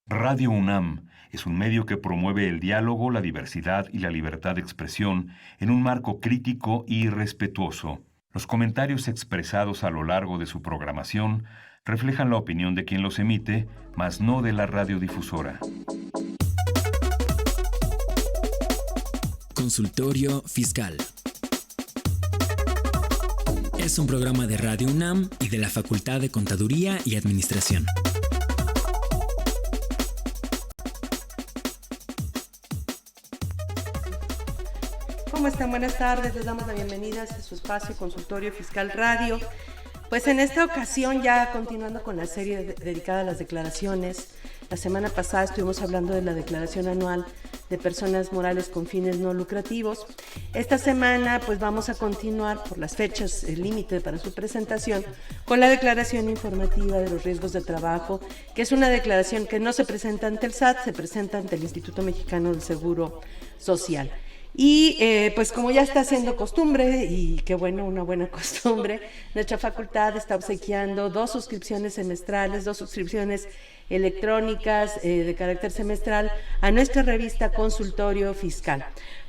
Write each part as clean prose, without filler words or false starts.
Radio UNAM es un medio que promueve el diálogo, la diversidad y la libertad de expresión en un marco crítico y respetuoso. Los comentarios expresados a lo largo de su programación reflejan la opinión de quien los emite, mas no de la radiodifusora. Consultorio Fiscal. Es un programa de Radio UNAM y de la Facultad de Contaduría y Administración. ¿Cómo están? Buenas tardes, les damos la bienvenida a su espacio Consultorio Fiscal Radio. Pues en esta ocasión, ya continuando con la serie dedicada a las declaraciones, la semana pasada estuvimos hablando de la declaración anual de personas morales con fines no lucrativos. Esta semana pues vamos a continuar por las fechas, el límite para su presentación, con la declaración informativa de los riesgos de trabajo, que es una declaración que no se presenta ante el SAT, se presenta ante el Instituto Mexicano del Seguro Social. Y pues como ya está siendo costumbre, y qué bueno, una buena costumbre, nuestra facultad está obsequiando 2 suscripciones semestrales, 2 suscripciones electrónicas de carácter semestral a nuestra revista Consultorio Fiscal.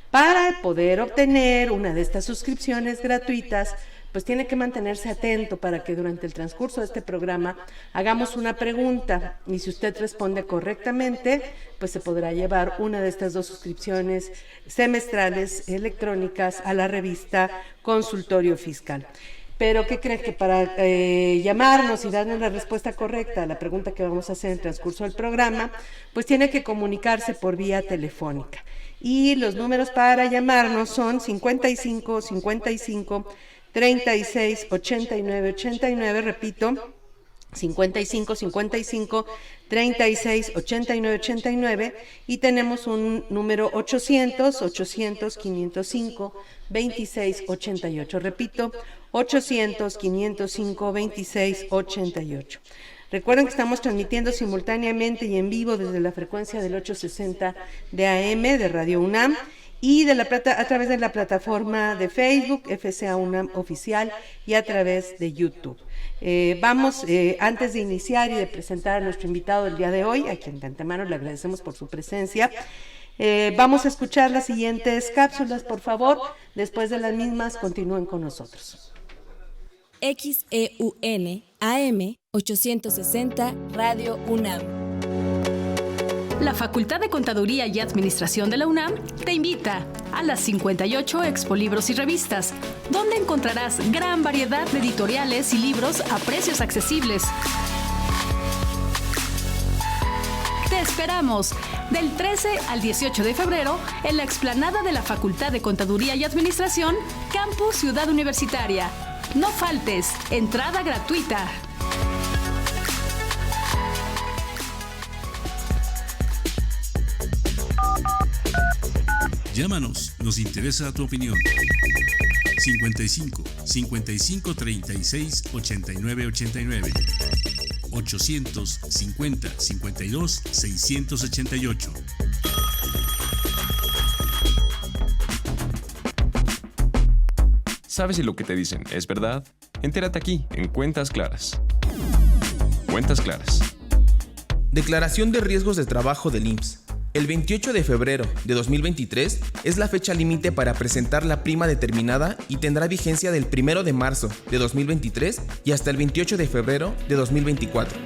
Para poder obtener una de estas suscripciones gratuitas, pues tiene que mantenerse atento para que durante el transcurso de este programa hagamos una pregunta, y si usted responde correctamente, pues se podrá llevar una de estas 2 suscripciones semestrales electrónicas a la revista Consultorio Fiscal. Pero ¿qué creen? Que para llamarnos y darnos la respuesta correcta a la pregunta que vamos a hacer en el transcurso del programa, pues tiene que comunicarse por vía telefónica. Y los números para llamarnos son 55 55 36 89 89, repito, 55 55 36 89 89, y tenemos un número 800 505 26 88, repito, 800 505 26 88. Recuerden que estamos transmitiendo simultáneamente y en vivo desde la frecuencia del 860 de AM de Radio UNAM y a través de la plataforma de Facebook, FCA UNAM Oficial, y a través de YouTube. Antes de iniciar y de presentar a nuestro invitado del día de hoy, a quien de antemano le agradecemos por su presencia, vamos a escuchar las siguientes cápsulas, por favor. Después de las mismas, continúen con nosotros. XEUN AM 860 Radio UNAM. La Facultad de Contaduría y Administración de la UNAM te invita a las 58 expolibros y revistas, donde encontrarás gran variedad de editoriales y libros a precios accesibles. Te esperamos del 13 al 18 de febrero en la explanada de la Facultad de Contaduría y Administración, Campus Ciudad Universitaria. No faltes, entrada gratuita. Llámanos, nos interesa tu opinión. 55 55 36 89 89. 850 52 688. ¿Sabes si lo que te dicen es verdad? Entérate aquí, en Cuentas Claras. Cuentas Claras. Declaración de riesgos de trabajo del IMSS. El 28 de febrero de 2023 es la fecha límite para presentar la prima determinada y tendrá vigencia del 1 de marzo de 2023 y hasta el 28 de febrero de 2024.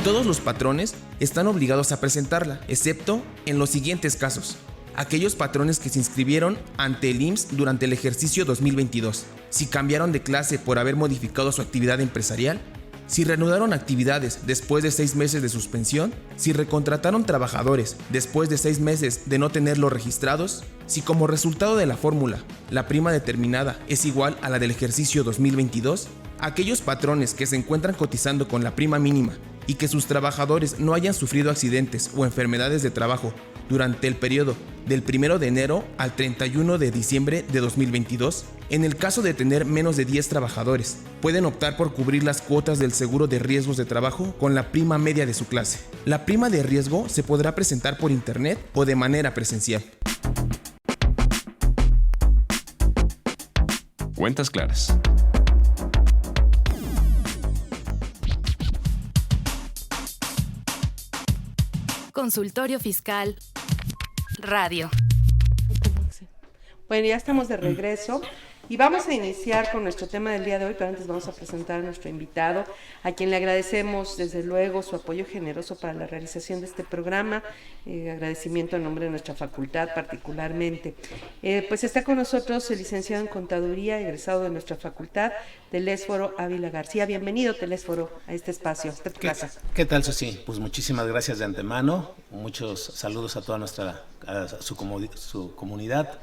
Todos los patrones están obligados a presentarla, excepto en los siguientes casos. Aquellos patrones que se inscribieron ante el IMSS durante el ejercicio 2022, si cambiaron de clase por haber modificado su actividad empresarial, si reanudaron actividades después de 6 meses de suspensión, si recontrataron trabajadores después de 6 meses de no tenerlos registrados, si como resultado de la fórmula la prima determinada es igual a la del ejercicio 2022, aquellos patrones que se encuentran cotizando con la prima mínima y que sus trabajadores no hayan sufrido accidentes o enfermedades de trabajo durante el periodo del 1 de enero al 31 de diciembre de 2022, en el caso de tener menos de 10 trabajadores, pueden optar por cubrir las cuotas del seguro de riesgos de trabajo con la prima media de su clase. La prima de riesgo se podrá presentar por internet o de manera presencial. Cuentas Claras. Consultorio Fiscal Radio. Bueno, ya estamos de regreso y vamos a iniciar con nuestro tema del día de hoy, pero antes vamos a presentar a nuestro invitado, a quien le agradecemos desde luego su apoyo generoso para la realización de este programa, agradecimiento en nombre de nuestra facultad particularmente. Pues está con nosotros el licenciado en Contaduría, egresado de nuestra facultad, Telésforo Ávila García. Bienvenido, Telésforo, a este espacio, a esta casa. ¿Qué tal, Susi? Pues muchísimas gracias de antemano, muchos saludos a toda su comunidad,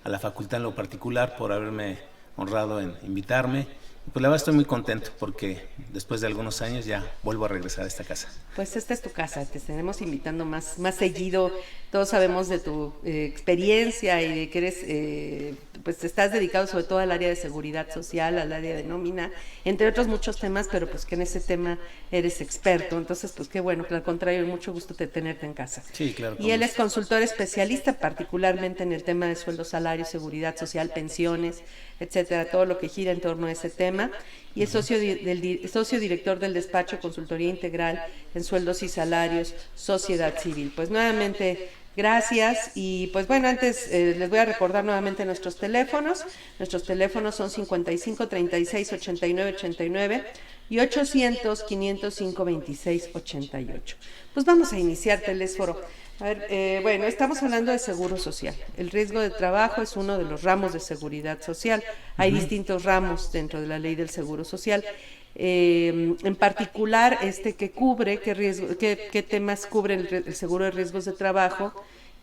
a la facultad en lo particular por haberme honrado en invitarme. Pues la verdad estoy muy contento porque después de algunos años ya vuelvo a regresar a esta casa. Pues esta es tu casa, te estaremos invitando más seguido. Todos sabemos de tu experiencia y de que eres, pues estás dedicado sobre todo al área de seguridad social, al área de nómina, entre otros muchos temas, pero pues que en ese tema eres experto. Entonces, pues qué bueno, que al contrario, mucho gusto de tenerte en casa. Sí, claro. Y él es consultor especialista particularmente en el tema de sueldos, salarios, seguridad social, pensiones, etcétera, todo lo que gira en torno a ese tema. Y es socio director del despacho Consultoría Integral en Sueldos y Salarios, Sociedad Civil. Pues nuevamente, gracias. Y pues bueno, antes les voy a recordar nuevamente nuestros teléfonos. Nuestros teléfonos son 55 36 89 89 y 800 505 26 88. Pues vamos a iniciar, Telésforo. A ver, bueno, estamos hablando de seguro social. El riesgo de trabajo es uno de los ramos de seguridad social. Hay distintos ramos dentro de la ley del seguro social. En particular, ¿qué cubre? ¿Qué temas cubre el seguro de riesgos de trabajo?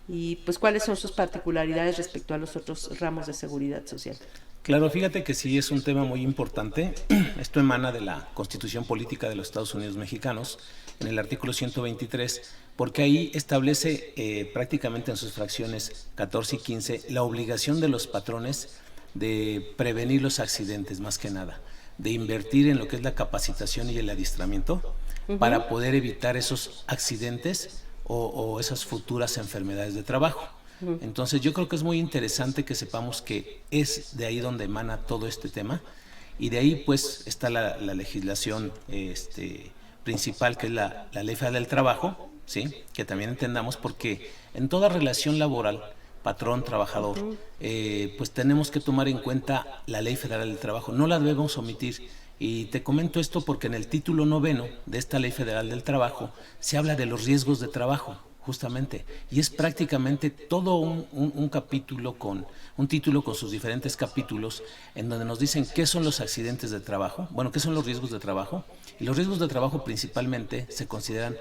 Y pues, ¿cuáles son sus particularidades respecto a los otros ramos de seguridad social? Claro, fíjate que sí es un tema muy importante. Esto emana de la Constitución Política de los Estados Unidos Mexicanos, en el artículo 123, porque ahí establece prácticamente en sus fracciones 14 y 15 la obligación de los patrones de prevenir los accidentes, más que nada, de invertir en lo que es la capacitación y el adiestramiento para poder evitar esos accidentes o esas futuras enfermedades de trabajo. Entonces yo creo que es muy interesante que sepamos que es de ahí donde emana todo este tema, y de ahí pues está la legislación principal, que es la Ley Federal del Trabajo, ¿sí? Que también entendamos, porque en toda relación laboral, patrón-trabajador, pues tenemos que tomar en cuenta la Ley Federal del Trabajo, no la debemos omitir. Y te comento esto porque en el título 9 de esta Ley Federal del Trabajo se habla de los riesgos de trabajo, justamente, y es prácticamente todo un capítulo un título con sus diferentes capítulos, en donde nos dicen qué son los accidentes de trabajo, bueno, qué son los riesgos de trabajo. Y los riesgos de trabajo principalmente se consideran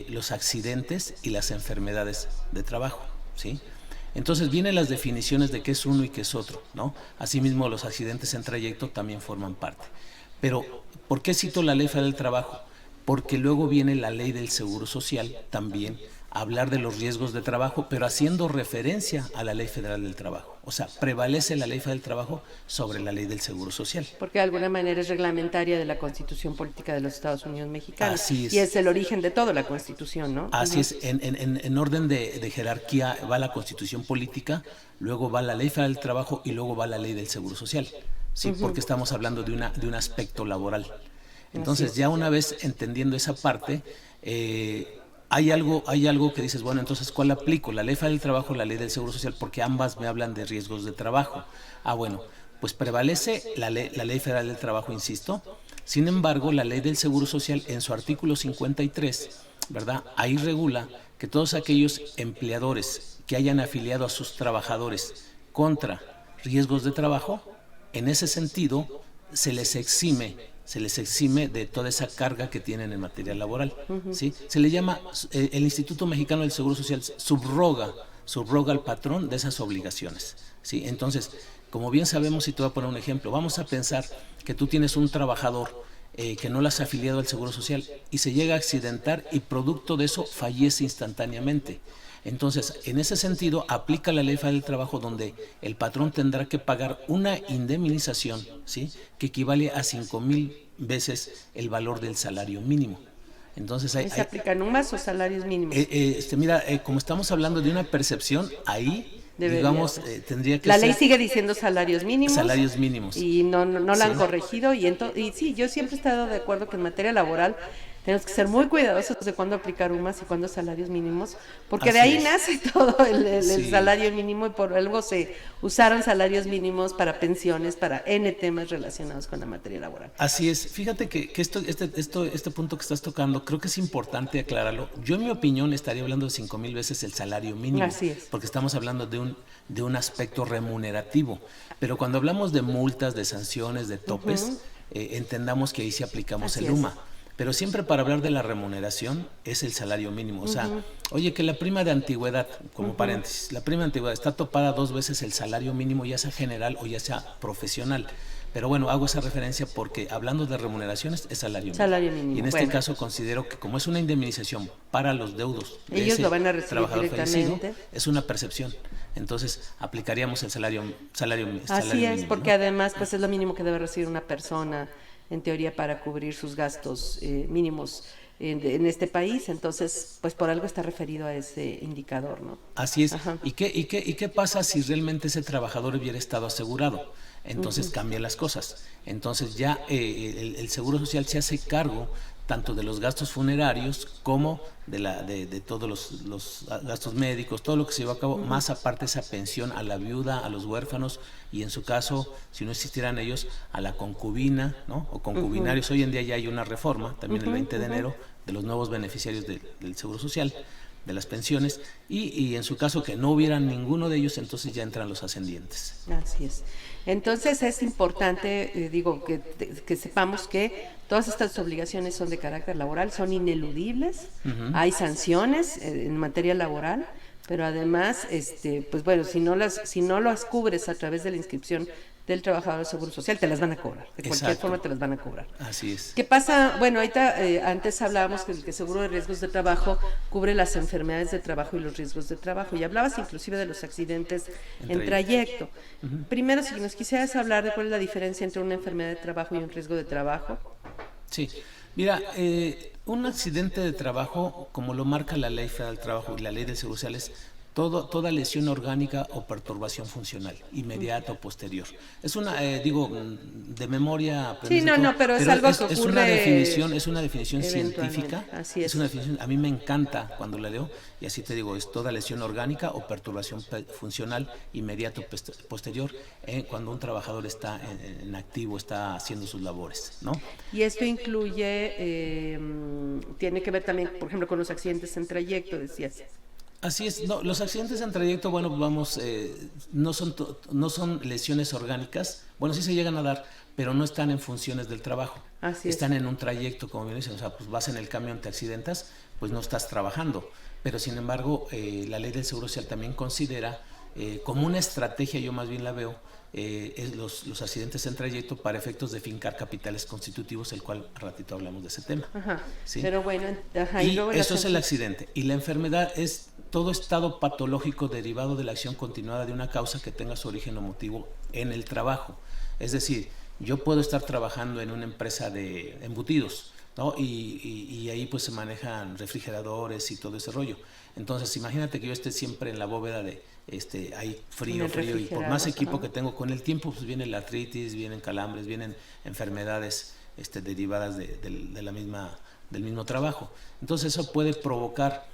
los accidentes y las enfermedades de trabajo, ¿sí? Entonces vienen las definiciones de qué es uno y qué es otro, ¿no? Asimismo, los accidentes en trayecto también forman parte. Pero, ¿por qué cito la Ley Federal del Trabajo? Porque luego viene la Ley del Seguro Social también a hablar de los riesgos de trabajo, pero haciendo referencia a la Ley Federal del Trabajo. O sea, prevalece la Ley Federal del Trabajo sobre la Ley del Seguro Social. Porque de alguna manera es reglamentaria de la Constitución Política de los Estados Unidos Mexicanos. Así es. Y es el origen de toda la Constitución, ¿no? Así es. En orden de jerarquía va la Constitución Política, luego va la Ley Federal del Trabajo y luego va la Ley del Seguro Social, ¿sí? Porque estamos hablando de un aspecto laboral. Entonces, ya una vez entendiendo esa parte, hay algo que dices, bueno, entonces, ¿cuál aplico? ¿La Ley Federal del Trabajo o la Ley del Seguro Social? Porque ambas me hablan de riesgos de trabajo. Bueno, pues prevalece la Ley Federal del Trabajo, insisto. Sin embargo, la Ley del Seguro Social, en su artículo 53, ¿verdad? Ahí regula que todos aquellos empleadores que hayan afiliado a sus trabajadores contra riesgos de trabajo, en ese sentido, se les exime de toda esa carga que tienen en materia laboral, ¿sí? Se le llama, el Instituto Mexicano del Seguro Social subroga al patrón de esas obligaciones, ¿sí? Entonces, como bien sabemos, y te voy a poner un ejemplo, vamos a pensar que tú tienes un trabajador que no lo has afiliado al Seguro Social y se llega a accidentar y producto de eso fallece instantáneamente. Entonces, en ese sentido, aplica la Ley Federal del Trabajo, donde el patrón tendrá que pagar una indemnización, ¿sí? Que equivale a 5,000 veces el valor del salario mínimo. Entonces, ¿se aplican UMAS o salarios mínimos? Mira, como estamos hablando de una percepción, ahí digamos, tendría que la ley sigue diciendo salarios mínimos. Salarios mínimos. Y no la han corregido. Y sí, yo siempre he estado de acuerdo que en materia laboral tenemos que ser muy cuidadosos de cuándo aplicar UMAS y cuándo salarios mínimos, porque Así de ahí es. nace todo el Sí. salario mínimo, y por algo se usaron salarios mínimos para pensiones, para N temas relacionados con la materia laboral. Así es. Fíjate que este punto que estás tocando, creo que es importante aclararlo. Yo, en mi opinión, estaría hablando de 5,000 veces el salario mínimo. Así es. Porque estamos hablando de un aspecto remunerativo. Pero cuando hablamos de multas, de sanciones, de topes, entendamos que ahí sí aplicamos Así el es. UMA. Pero siempre para hablar de la remuneración es el salario mínimo. O sea, oye, que la prima de antigüedad, como paréntesis, la prima de antigüedad está topada 2 veces el salario mínimo, ya sea general o ya sea profesional. Pero bueno, hago esa referencia porque hablando de remuneraciones es salario mínimo. Salario mínimo, Y en este bueno. caso considero que como es una indemnización para los deudos de Ellos ese lo van a recibir trabajador fallecido, directamente. es una percepción. Entonces aplicaríamos el salario Así es, mínimo, porque ¿no? además pues es lo mínimo que debe recibir una persona, en teoría, para cubrir sus gastos mínimos en este país. Entonces, pues por algo está referido a ese indicador, ¿no? Así es. Ajá. ¿Y qué pasa si realmente ese trabajador hubiera estado asegurado? Entonces cambian las cosas. Entonces ya el Seguro Social se hace cargo tanto de los gastos funerarios como de todos los gastos médicos, todo lo que se lleva a cabo, más aparte esa pensión a la viuda, a los huérfanos y en su caso, si no existieran ellos, a la concubina, ¿no? O concubinarios. Hoy en día ya hay una reforma, también el 20 de enero, de los nuevos beneficiarios del Seguro Social, de las pensiones, y en su caso que no hubiera ninguno de ellos, entonces ya entran los ascendientes. Así es. Entonces es importante, que sepamos que todas estas obligaciones son de carácter laboral, son ineludibles, hay sanciones en materia laboral, pero además, pues bueno, si no las cubres a través de la inscripción del trabajador del Seguro Social, te las van a cobrar, de cualquier Exacto. forma te las van a cobrar. Así es. ¿Qué pasa? Bueno, ahorita antes hablábamos que el seguro de riesgos de trabajo cubre las enfermedades de trabajo y los riesgos de trabajo, y hablabas inclusive de los accidentes en trayecto. Primero, si nos quisieras hablar de cuál es la diferencia entre una enfermedad de trabajo y un riesgo de trabajo. Sí, mira, un accidente de trabajo, como lo marca la Ley Federal del Trabajo y la Ley del Seguro Social, es toda lesión orgánica o perturbación funcional, inmediata o posterior. Es una, de memoria. Sí, no, pero es algo que es ocurre una definición eventualmente. científica. Así es. Es una definición, a mí me encanta cuando la leo, y así te digo, es toda lesión orgánica o perturbación funcional inmediata o posterior, cuando un trabajador está en activo, está haciendo sus labores, ¿no? Y esto incluye, tiene que ver también, por ejemplo, con los accidentes en trayecto, decías. Así es, no, los accidentes en trayecto, bueno, vamos, no son lesiones orgánicas, bueno, sí se llegan a dar, pero no están en funciones del trabajo. Así es. Están en un trayecto, como bien dicen, o sea, pues vas en el camión, te accidentas, pues no estás trabajando. Pero sin embargo, la Ley del Seguro Social también considera como una estrategia, yo más bien la veo, es los accidentes en trayecto para efectos de fincar capitales constitutivos, el cual a ratito hablamos de ese tema. Ajá. ¿Sí? Pero bueno, Y luego eso es el accidente. Y la enfermedad es todo estado patológico derivado de la acción continuada de una causa que tenga su origen o motivo en el trabajo. Es decir, yo puedo estar trabajando en una empresa de embutidos, ¿no? Y ahí pues se manejan refrigeradores y todo ese rollo. Entonces imagínate que yo esté siempre en la bóveda de hay frío, y por más equipo que tengo, con el tiempo pues viene la artritis, vienen calambres, vienen enfermedades derivadas del mismo trabajo. Entonces eso puede provocar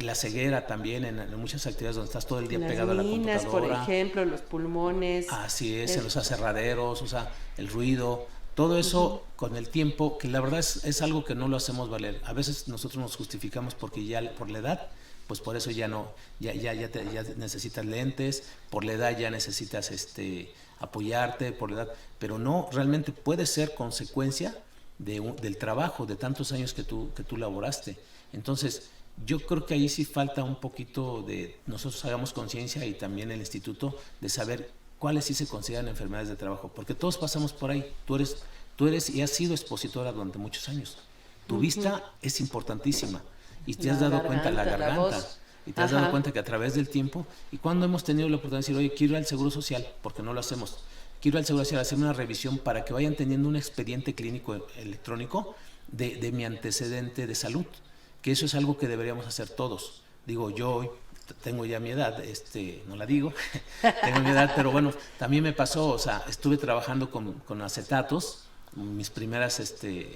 la ceguera también en muchas actividades donde estás todo el día pegado a la computadora. Por ejemplo, los pulmones. Así es, en los aserraderos, o sea, el ruido, todo eso con el tiempo, que la verdad es algo que no lo hacemos valer. A veces nosotros nos justificamos porque ya por la edad, pues por eso ya necesitas lentes, por la edad ya necesitas apoyarte, por la edad, pero no, realmente puede ser consecuencia del trabajo, de tantos años que tú laboraste. Entonces, yo creo que ahí sí falta un poquito de nosotros hagamos conciencia, y también el instituto, de saber cuáles sí se consideran enfermedades de trabajo, porque todos pasamos por ahí. Tú eres y has sido expositora durante muchos años. Tu vista es importantísima, y te has dado cuenta, la garganta, y te has dado cuenta que a través del tiempo, y cuando hemos tenido la oportunidad de decir, oye, quiero ir al Seguro Social, porque no lo hacemos, quiero ir al Seguro Social a hacerme una revisión para que vayan teniendo un expediente clínico electrónico de mi antecedente de salud, que eso es algo que deberíamos hacer todos. Digo, yo hoy tengo ya mi edad, no la digo, tengo mi edad, pero bueno, también me pasó, o sea, estuve trabajando con acetatos mis primeras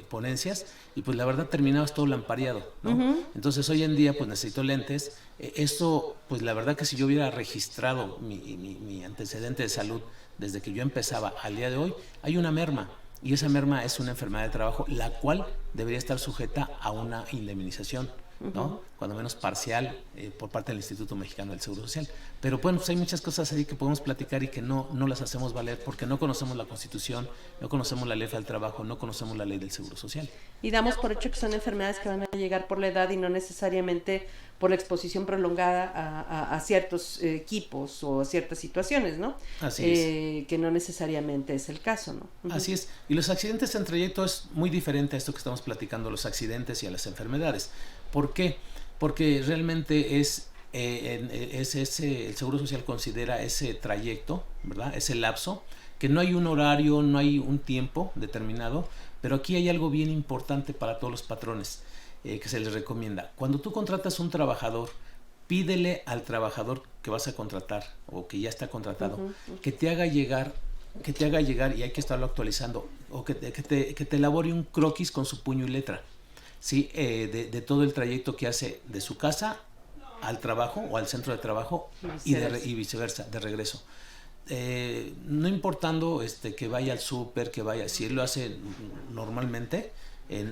ponencias, y pues la verdad terminabas todo lampareado, ¿no? Entonces hoy en día pues necesito lentes. Esto, pues la verdad que si yo hubiera registrado mi antecedente de salud desde que yo empezaba al día de hoy, hay una merma, y esa merma es una enfermedad de trabajo, la cual debería estar sujeta a una indemnización, ¿no? Cuando menos parcial, por parte del Instituto Mexicano del Seguro Social. Pero bueno, pues hay muchas cosas ahí que podemos platicar y que no las hacemos valer porque no conocemos la Constitución, no conocemos la ley del trabajo, no conocemos la ley del Seguro Social. Y damos por hecho que son enfermedades que van a llegar por la edad y no necesariamente por la exposición prolongada a ciertos equipos o a ciertas situaciones, ¿no? Así es. Que no necesariamente es el caso, ¿no? Así es. Y los accidentes en trayecto es muy diferente a esto que estamos platicando, los accidentes y a las enfermedades. ¿Por qué? Porque realmente el Seguro Social considera ese trayecto, ¿verdad? Ese lapso, que no hay un horario, no hay un tiempo determinado, pero aquí hay algo bien importante para todos los patrones que se les recomienda. Cuando tú contratas un trabajador, pídele al trabajador que vas a contratar o que ya está contratado, que te haga llegar, y hay que estarlo actualizando, o que te elabore un croquis con su puño y letra, ¿sí? De todo el trayecto que hace de su casa al trabajo o al centro de trabajo y viceversa, de regreso. No importando que vaya al súper, que vaya, si él lo hace normalmente,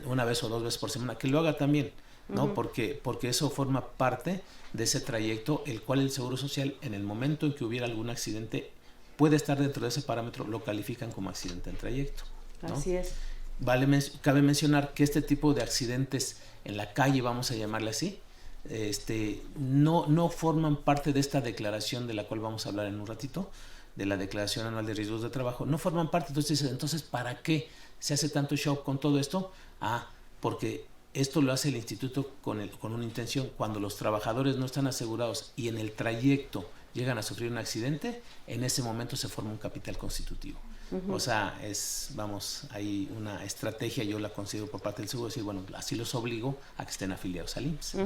una vez o 2 veces por semana, que lo haga también, ¿no? Porque eso forma parte de ese trayecto, el cual el Seguro Social, en el momento en que hubiera algún accidente, puede estar dentro de ese parámetro, lo califican como accidente en trayecto, ¿no? Así es. Cabe mencionar que este tipo de accidentes en la calle, vamos a llamarle así, no forman parte de esta declaración de la cual vamos a hablar en un ratito, de la Declaración Anual de Riesgos de Trabajo, no forman parte. Entonces, ¿para qué se hace tanto show con todo esto? Porque esto lo hace el instituto con una intención. Cuando los trabajadores no están asegurados y en el trayecto llegan a sufrir un accidente, en ese momento se forma un capital constitutivo. O sea, hay una estrategia, yo la considero por parte del Seguro, decir, bueno, así los obligo a que estén afiliados al IMSS.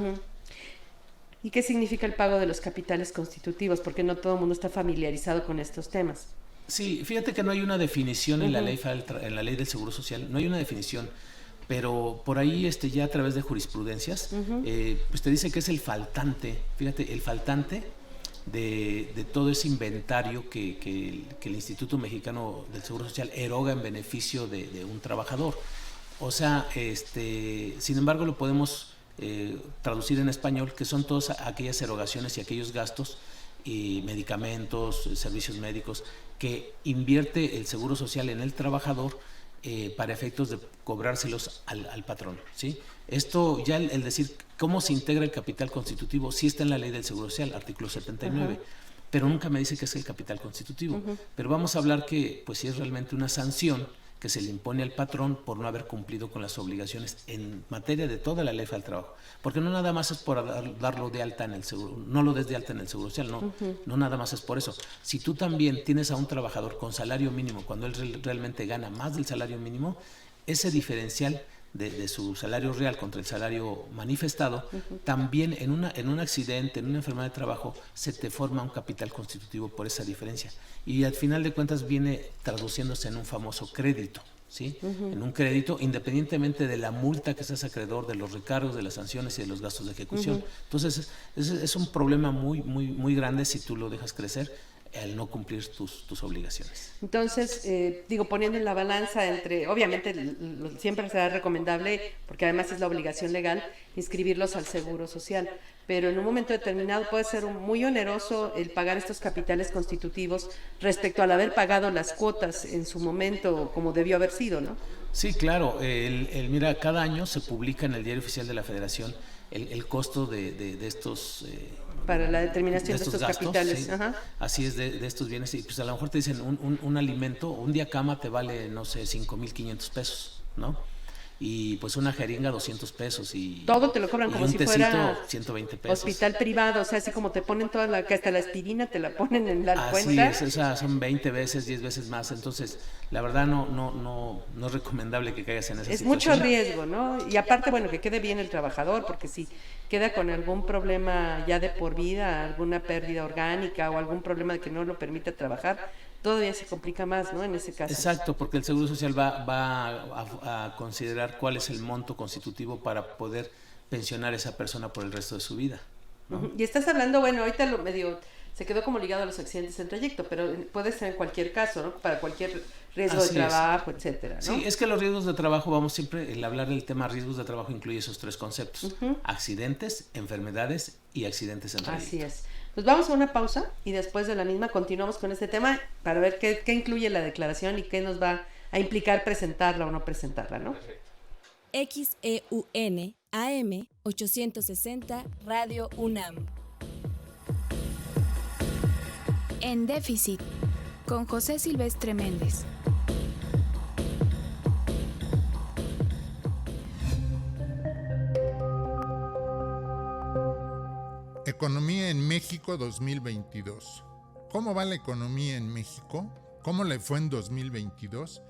¿Y qué significa el pago de los capitales constitutivos? Porque no todo el mundo está familiarizado con estos temas. Sí, fíjate que no hay una definición en la ley del Seguro Social, no hay una definición, pero por ahí ya a través de jurisprudencias, pues te dice que es el faltante, fíjate, el faltante de todo ese inventario que el Instituto Mexicano del Seguro Social eroga en beneficio de un trabajador. O sea, sin embargo lo podemos traducir en español, que son todas aquellas erogaciones y aquellos gastos y medicamentos, servicios médicos que invierte el Seguro Social en el trabajador para efectos de cobrárselos al patrón, ¿sí? Esto ya el decir cómo se integra el capital constitutivo sí está en la ley del Seguro Social, artículo 79, pero nunca me dice que es el capital constitutivo. Pero vamos a hablar que pues sí es realmente una sanción que se le impone al patrón por no haber cumplido con las obligaciones en materia de toda la ley del trabajo, porque no nada más es por darlo de alta en el seguro, no lo des de alta en el Seguro Social, no nada más es por eso. Si tú también tienes a un trabajador con salario mínimo, cuando él realmente gana más del salario mínimo, ese diferencial de su salario real contra el salario manifestado, también en un accidente, en una enfermedad de trabajo, se te forma un capital constitutivo por esa diferencia. Y al final de cuentas viene traduciéndose en un famoso crédito, ¿sí? En un crédito, independientemente de la multa que seas acreedor, de los recargos, de las sanciones y de los gastos de ejecución. Entonces, es un problema muy, muy, muy grande si tú lo dejas crecer al no cumplir tus obligaciones. Entonces, poniendo en la balanza entre, obviamente siempre será recomendable, porque además es la obligación legal, inscribirlos al Seguro Social, pero en un momento determinado puede ser muy oneroso el pagar estos capitales constitutivos respecto al haber pagado las cuotas en su momento como debió haber sido, ¿no? Sí, claro. Mira, cada año se publica en el Diario Oficial de la Federación el costo de estos para la determinación de estos gastos, capitales. Sí. Así es, de estos bienes. Y pues a lo mejor te dicen un alimento, un día cama te vale, no sé, 5,500 pesos, ¿no? Y pues una jeringa 200 pesos y todo te lo cobran como si fuera 120 pesos. Hospital privado, o sea, así como te ponen que hasta la aspirina te la ponen en la cuenta. Así es, o sea, son 20 veces, 10 veces más. Entonces, la verdad no es recomendable que caigas en esa situación. Es mucho riesgo, ¿no? Y aparte, bueno, que quede bien el trabajador, porque si queda con algún problema ya de por vida, alguna pérdida orgánica o algún problema de que no lo permita trabajar, todavía se complica más, ¿no? En ese caso. Exacto, porque el Seguro Social va a considerar cuál es el monto constitutivo para poder pensionar a esa persona por el resto de su vida, ¿no? Y estás hablando, bueno, ahorita lo medio se quedó como ligado a los accidentes en trayecto, pero puede ser en cualquier caso, ¿no? Para cualquier riesgo de trabajo, etcétera, ¿no? Sí, es que los riesgos de trabajo, vamos siempre, el hablar del tema riesgos de trabajo incluye esos tres conceptos: accidentes, enfermedades y accidentes en trayecto. Así es. Pues vamos a una pausa y después de la misma continuamos con este tema para ver qué incluye la declaración y qué nos va a implicar presentarla o no presentarla, ¿no? Perfecto. XEUN AM 860 Radio UNAM. En déficit, con José Silvestre Méndez. Economía en México 2022. ¿Cómo va la economía en México? ¿Cómo le fue en 2022?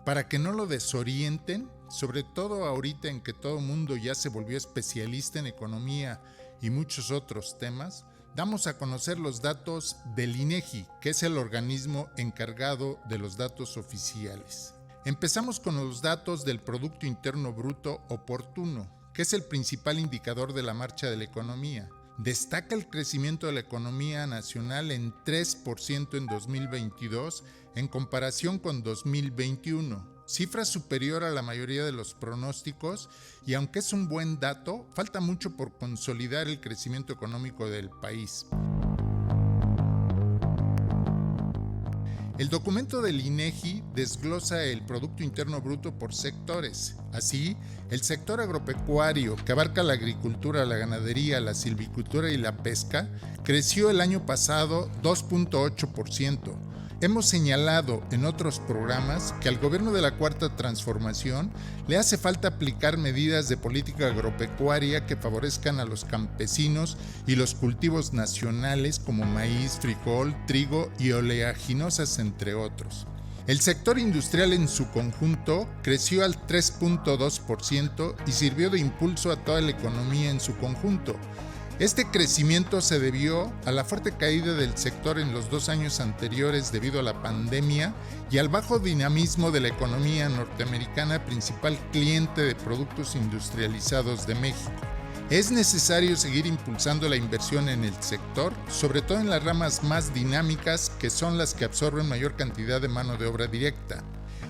Para que no lo desorienten, sobre todo ahorita en que todo el mundo ya se volvió especialista en economía y muchos otros temas, damos a conocer los datos del INEGI, que es el organismo encargado de los datos oficiales. Empezamos con los datos del Producto Interno Bruto oportuno, que es el principal indicador de la marcha de la economía. Destaca el crecimiento de la economía nacional en 3% en 2022 en comparación con 2021, cifra superior a la mayoría de los pronósticos, y aunque es un buen dato, falta mucho por consolidar el crecimiento económico del país. El documento del INEGI desglosa el Producto Interno Bruto por sectores. Así, el sector agropecuario, que abarca la agricultura, la ganadería, la silvicultura y la pesca, creció el año pasado 2.8%. Hemos señalado en otros programas que al gobierno de la Cuarta Transformación le hace falta aplicar medidas de política agropecuaria que favorezcan a los campesinos y los cultivos nacionales como maíz, frijol, trigo y oleaginosas, entre otros. El sector industrial en su conjunto creció al 3.2% y sirvió de impulso a toda la economía en su conjunto. Este crecimiento se debió a la fuerte caída del sector en los 2 años anteriores debido a la pandemia y al bajo dinamismo de la economía norteamericana, principal cliente de productos industrializados de México. Es necesario seguir impulsando la inversión en el sector, sobre todo en las ramas más dinámicas, que son las que absorben mayor cantidad de mano de obra directa.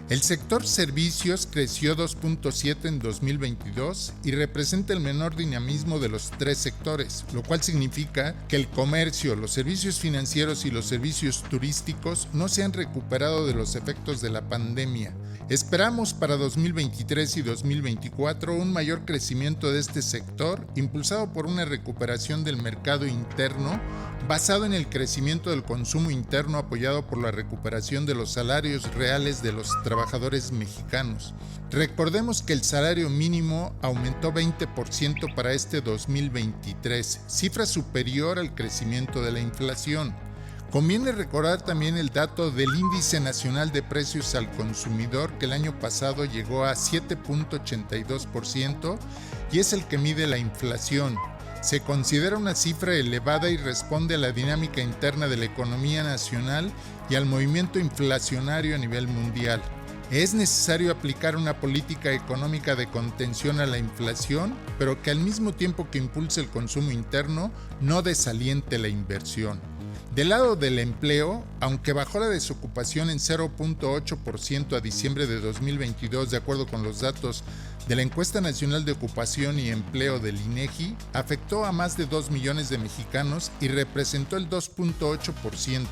El sector servicios creció 2.7 en 2022 y representa el menor dinamismo de los 3 sectores, lo cual significa que el comercio, los servicios financieros y los servicios turísticos no se han recuperado de los efectos de la pandemia. Esperamos para 2023 y 2024 un mayor crecimiento de este sector, impulsado por una recuperación del mercado interno, basado en el crecimiento del consumo interno apoyado por la recuperación de los salarios reales de los trabajadores mexicanos. Recordemos que el salario mínimo aumentó 20% para este 2023, cifra superior al crecimiento de la inflación. Conviene recordar también el dato del Índice Nacional de Precios al Consumidor, que el año pasado llegó a 7.82% y es el que mide la inflación. Se considera una cifra elevada y responde a la dinámica interna de la economía nacional y al movimiento inflacionario a nivel mundial. Es necesario aplicar una política económica de contención a la inflación, pero que al mismo tiempo que impulse el consumo interno, no desaliente la inversión. Del lado del empleo, aunque bajó la desocupación en 0.8% a diciembre de 2022, de acuerdo con los datos de la Encuesta Nacional de Ocupación y Empleo del INEGI, afectó a más de 2 millones de mexicanos y representó el 2.8%.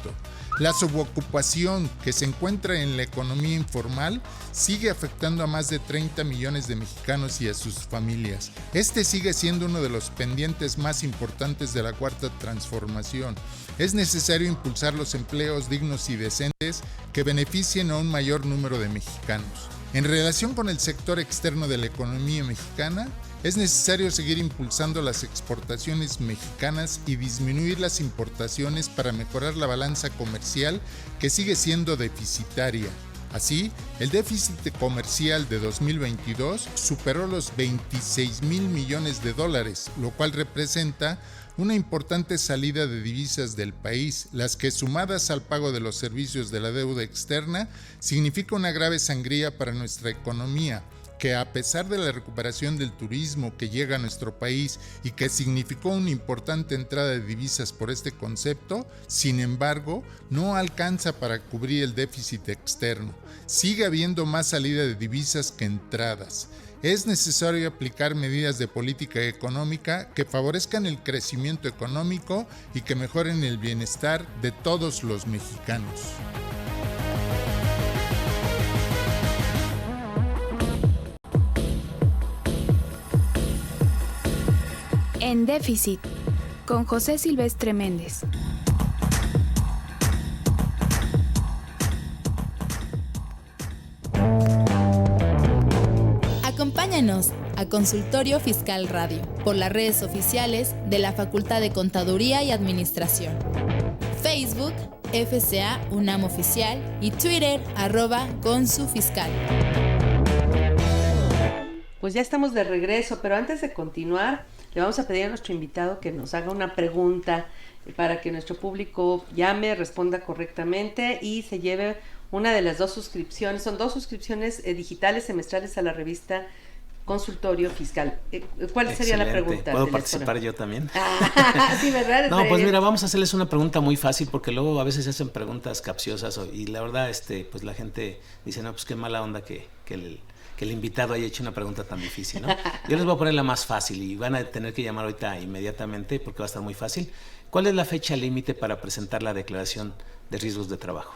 La subocupación, que se encuentra en la economía informal, sigue afectando a más de 30 millones de mexicanos y a sus familias. Este sigue siendo uno de los pendientes más importantes de la Cuarta Transformación. Es necesario impulsar los empleos dignos y decentes que beneficien a un mayor número de mexicanos. En relación con el sector externo de la economía mexicana, es necesario seguir impulsando las exportaciones mexicanas y disminuir las importaciones para mejorar la balanza comercial, que sigue siendo deficitaria. Así, el déficit comercial de 2022 superó los 26,000 millones de dólares, lo cual representa una importante salida de divisas del país, las que sumadas al pago de los servicios de la deuda externa significa una grave sangría para nuestra economía, que a pesar de la recuperación del turismo que llega a nuestro país y que significó una importante entrada de divisas por este concepto, sin embargo, no alcanza para cubrir el déficit externo. Sigue habiendo más salida de divisas que entradas. Es necesario aplicar medidas de política económica que favorezcan el crecimiento económico y que mejoren el bienestar de todos los mexicanos. En déficit, con José Silvestre Méndez. Acompáñanos a Consultorio Fiscal Radio por las redes oficiales de la Facultad de Contaduría y Administración. Facebook, FCA UNAM Oficial y Twitter, @ConsuFiscal. Pues ya estamos de regreso, pero antes de continuar, le vamos a pedir a nuestro invitado que nos haga una pregunta para que nuestro público llame, responda correctamente y se lleve una de las 2 suscripciones. Son 2 suscripciones digitales semestrales a la revista Consultorio Fiscal. ¿Cuál sería la pregunta? ¿Puedo participar yo también? Sí, ¿verdad? No, pues mira, vamos a hacerles una pregunta muy fácil porque luego a veces se hacen preguntas capciosas y la verdad, pues la gente dice, no, pues qué mala onda que el invitado haya hecho una pregunta tan difícil, ¿no? Yo les voy a poner la más fácil y van a tener que llamar ahorita inmediatamente porque va a estar muy fácil. ¿Cuál es la fecha límite para presentar la declaración de riesgos de trabajo?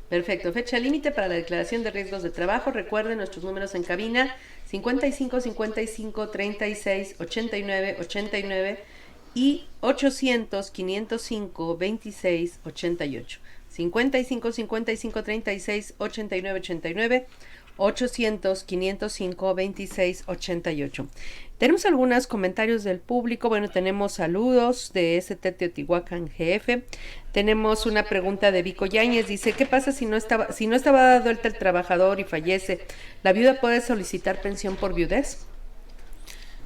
Perfecto, fecha límite para la declaración de riesgos de trabajo. Recuerden nuestros números en cabina: 55 55 36 89 89 y 800 505 26 88. 55 55 36 89 89. 800 505 26 88. Tenemos algunos comentarios del público. Bueno, tenemos saludos de ST Teotihuacán GF. Tenemos una pregunta de Vico Yáñez. Dice, ¿qué pasa si no estaba dado alta el trabajador y fallece? ¿La viuda puede solicitar pensión por viudez?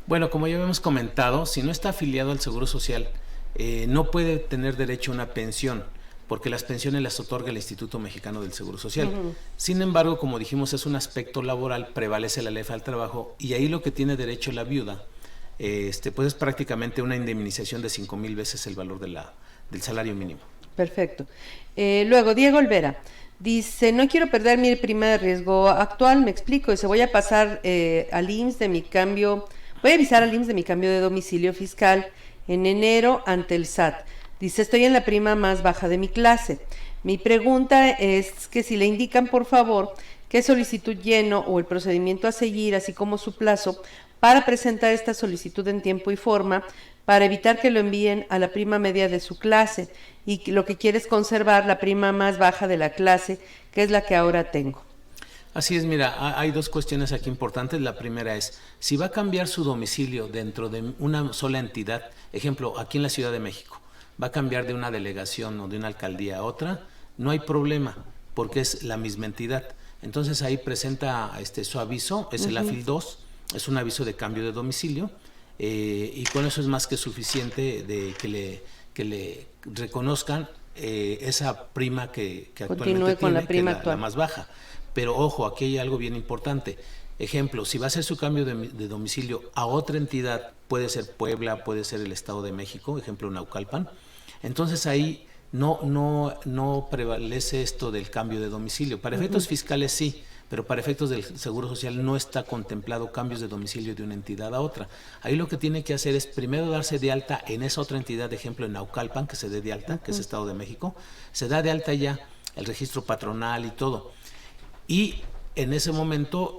Bueno, como ya habíamos comentado, si no está afiliado al Seguro Social, no puede tener derecho a una pensión, porque las pensiones las otorga el Instituto Mexicano del Seguro Social. Uh-huh. Sin embargo, como dijimos, es un aspecto laboral, prevalece la ley al trabajo, y ahí lo que tiene derecho la viuda, pues es prácticamente una indemnización de 5,000 veces el valor del salario mínimo. Perfecto. Luego, Diego Olvera dice, no quiero perder mi prima de riesgo actual, me explico, dice, voy a pasar al IMSS de mi cambio, voy a avisar al IMSS de mi cambio de domicilio fiscal en enero ante el SAT. Dice, estoy en la prima más baja de mi clase. Mi pregunta es que si le indican, por favor, qué solicitud lleno o el procedimiento a seguir, así como su plazo, para presentar esta solicitud en tiempo y forma, para evitar que lo envíen a la prima media de su clase, y lo que quiere es conservar la prima más baja de la clase, que es la que ahora tengo. Así es, mira, hay 2 cuestiones aquí importantes. La primera es, si va a cambiar su domicilio dentro de una sola entidad, ejemplo, aquí en la Ciudad de México, va a cambiar de una delegación o de una alcaldía a otra, no hay problema, porque es la misma entidad. Entonces ahí presenta su aviso, es el AFIL 2, es un aviso de cambio de domicilio, y con eso es más que suficiente de que le reconozcan esa prima que actualmente tiene, la prima que es la más baja. Pero ojo, aquí hay algo bien importante. Ejemplo, si va a hacer su cambio de domicilio a otra entidad, puede ser Puebla, puede ser el Estado de México, ejemplo Naucalpan, entonces ahí no prevalece esto del cambio de domicilio. Para efectos fiscales sí, pero para efectos del Seguro Social no está contemplado cambios de domicilio de una entidad a otra. Ahí lo que tiene que hacer es primero darse de alta en esa otra entidad, ejemplo en Naucalpan, que se dé de alta, que es Estado de México, se da de alta ya el registro patronal y todo. Y en ese momento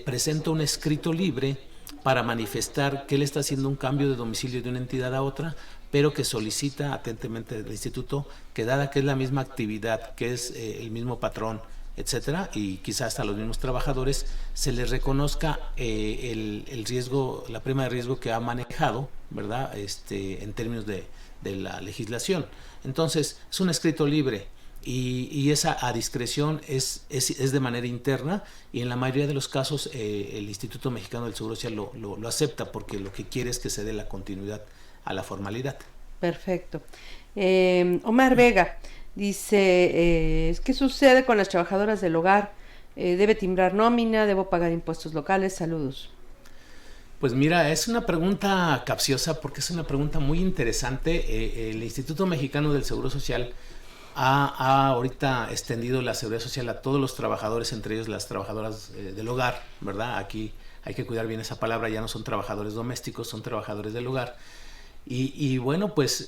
presenta un escrito libre para manifestar que él está haciendo un cambio de domicilio de una entidad a otra, pero que solicita atentemente del instituto que, dada que es la misma actividad, que es el mismo patrón, etcétera, y quizás hasta los mismos trabajadores, se les reconozca el riesgo, la prima de riesgo que ha manejado, ¿verdad? En términos de la legislación. Entonces, es un escrito libre. y esa a discreción es de manera interna, y en la mayoría de los casos el Instituto Mexicano del Seguro Social lo acepta, porque lo que quiere es que se dé la continuidad a la formalidad. Perfecto. Omar Vega dice, ¿qué sucede con las trabajadoras del hogar? ¿Debe timbrar nómina? ¿Debo pagar impuestos locales? Saludos. Pues mira, es una pregunta capciosa, porque es una pregunta muy interesante. El Instituto Mexicano del Seguro Social ha ahorita extendido la seguridad social a todos los trabajadores, entre ellos las trabajadoras del hogar, ¿verdad? Aquí hay que cuidar bien esa palabra, ya no son trabajadores domésticos, son trabajadores del hogar. Y bueno, pues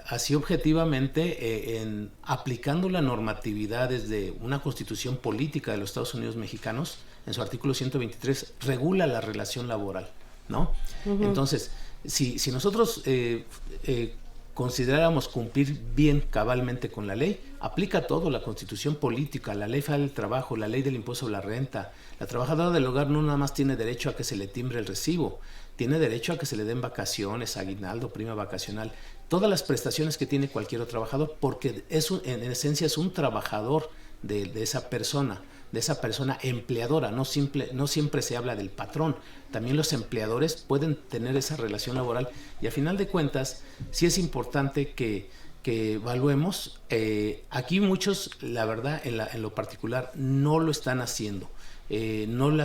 así objetivamente, aplicando la normatividad desde una constitución política de los Estados Unidos mexicanos, en su artículo 123, regula la relación laboral, ¿no? Uh-huh. Entonces, si nosotros consideráramos cumplir bien cabalmente con la ley, aplica todo, la constitución política, la ley federal del trabajo, la ley del impuesto sobre la renta. La trabajadora del hogar no nada más tiene derecho a que se le timbre el recibo, tiene derecho a que se le den vacaciones, aguinaldo, prima vacacional, todas las prestaciones que tiene cualquier otro trabajador, porque en esencia es un trabajador de esa persona empleadora. No siempre se habla del patrón, también los empleadores pueden tener esa relación laboral, y a final de cuentas sí es importante que evaluemos. Aquí muchos, la verdad, en lo particular, no lo están haciendo, no le